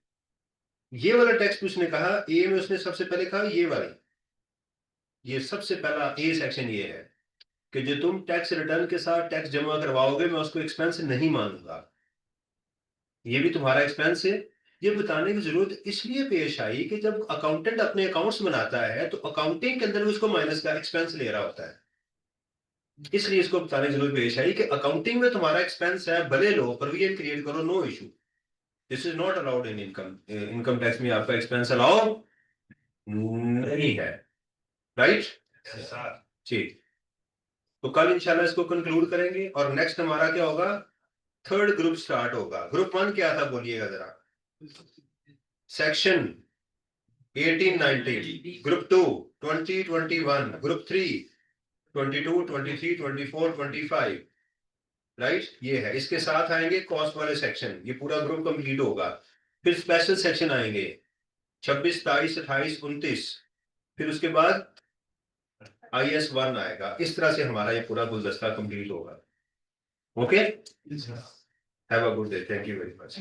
ये वाला टैक्स उसने कहा ए में, उसने सबसे पहले कहा ये वाली, ये सबसे पहला ए सेक्शन ये है कि जो तुम टैक्स रिटर्न के साथ टैक्स जमा करवाओगे मैं उसको एक्सपेंस नहीं मानूंगा, ये भी तुम्हारा एक्सपेंस है। ये बताने की जरूरत इसलिए पेश आई कि जब अकाउंटेंट अपने अकाउंट्स बनाता है तो अकाउंटिंग के अंदर भी उसको माइनस का एक्सपेंस ले रहा होता है, इसलिए इसको बताने की जरूरत पेश आई कि अकाउंटिंग में तुम्हारा एक्सपेंस है, भले लो प्रोविजन क्रिएट करो, no issue, this is not allowed in income, income tax में आपका एक्सपेंस अलाउ नहीं है, राइट। जी। तो कल इंशाल्लाह इसको कंक्लूड करेंगे और नेक्स्ट हमारा क्या होगा, थर्ड ग्रुप स्टार्ट होगा। ग्रुप 1 क्या था बोलिएगा जरा, सेक्शन 18-19, ग्रुप 2 20-21, ग्रुप 3 22, 23, 24, 25, राइट, ये है। इसके साथ आएंगे कॉस्ट वाले सेक्शन, ये पूरा ग्रुप कंप्लीट होगा। फिर स्पेशल सेक्शन आएंगे 26, 27, 28, 29, फिर उसके बाद IS-1 आएगा। इस तरह से हमारा ये पूरा गुलदस्ता कंप्लीट होगा। Okay, have a good day, thank you very much.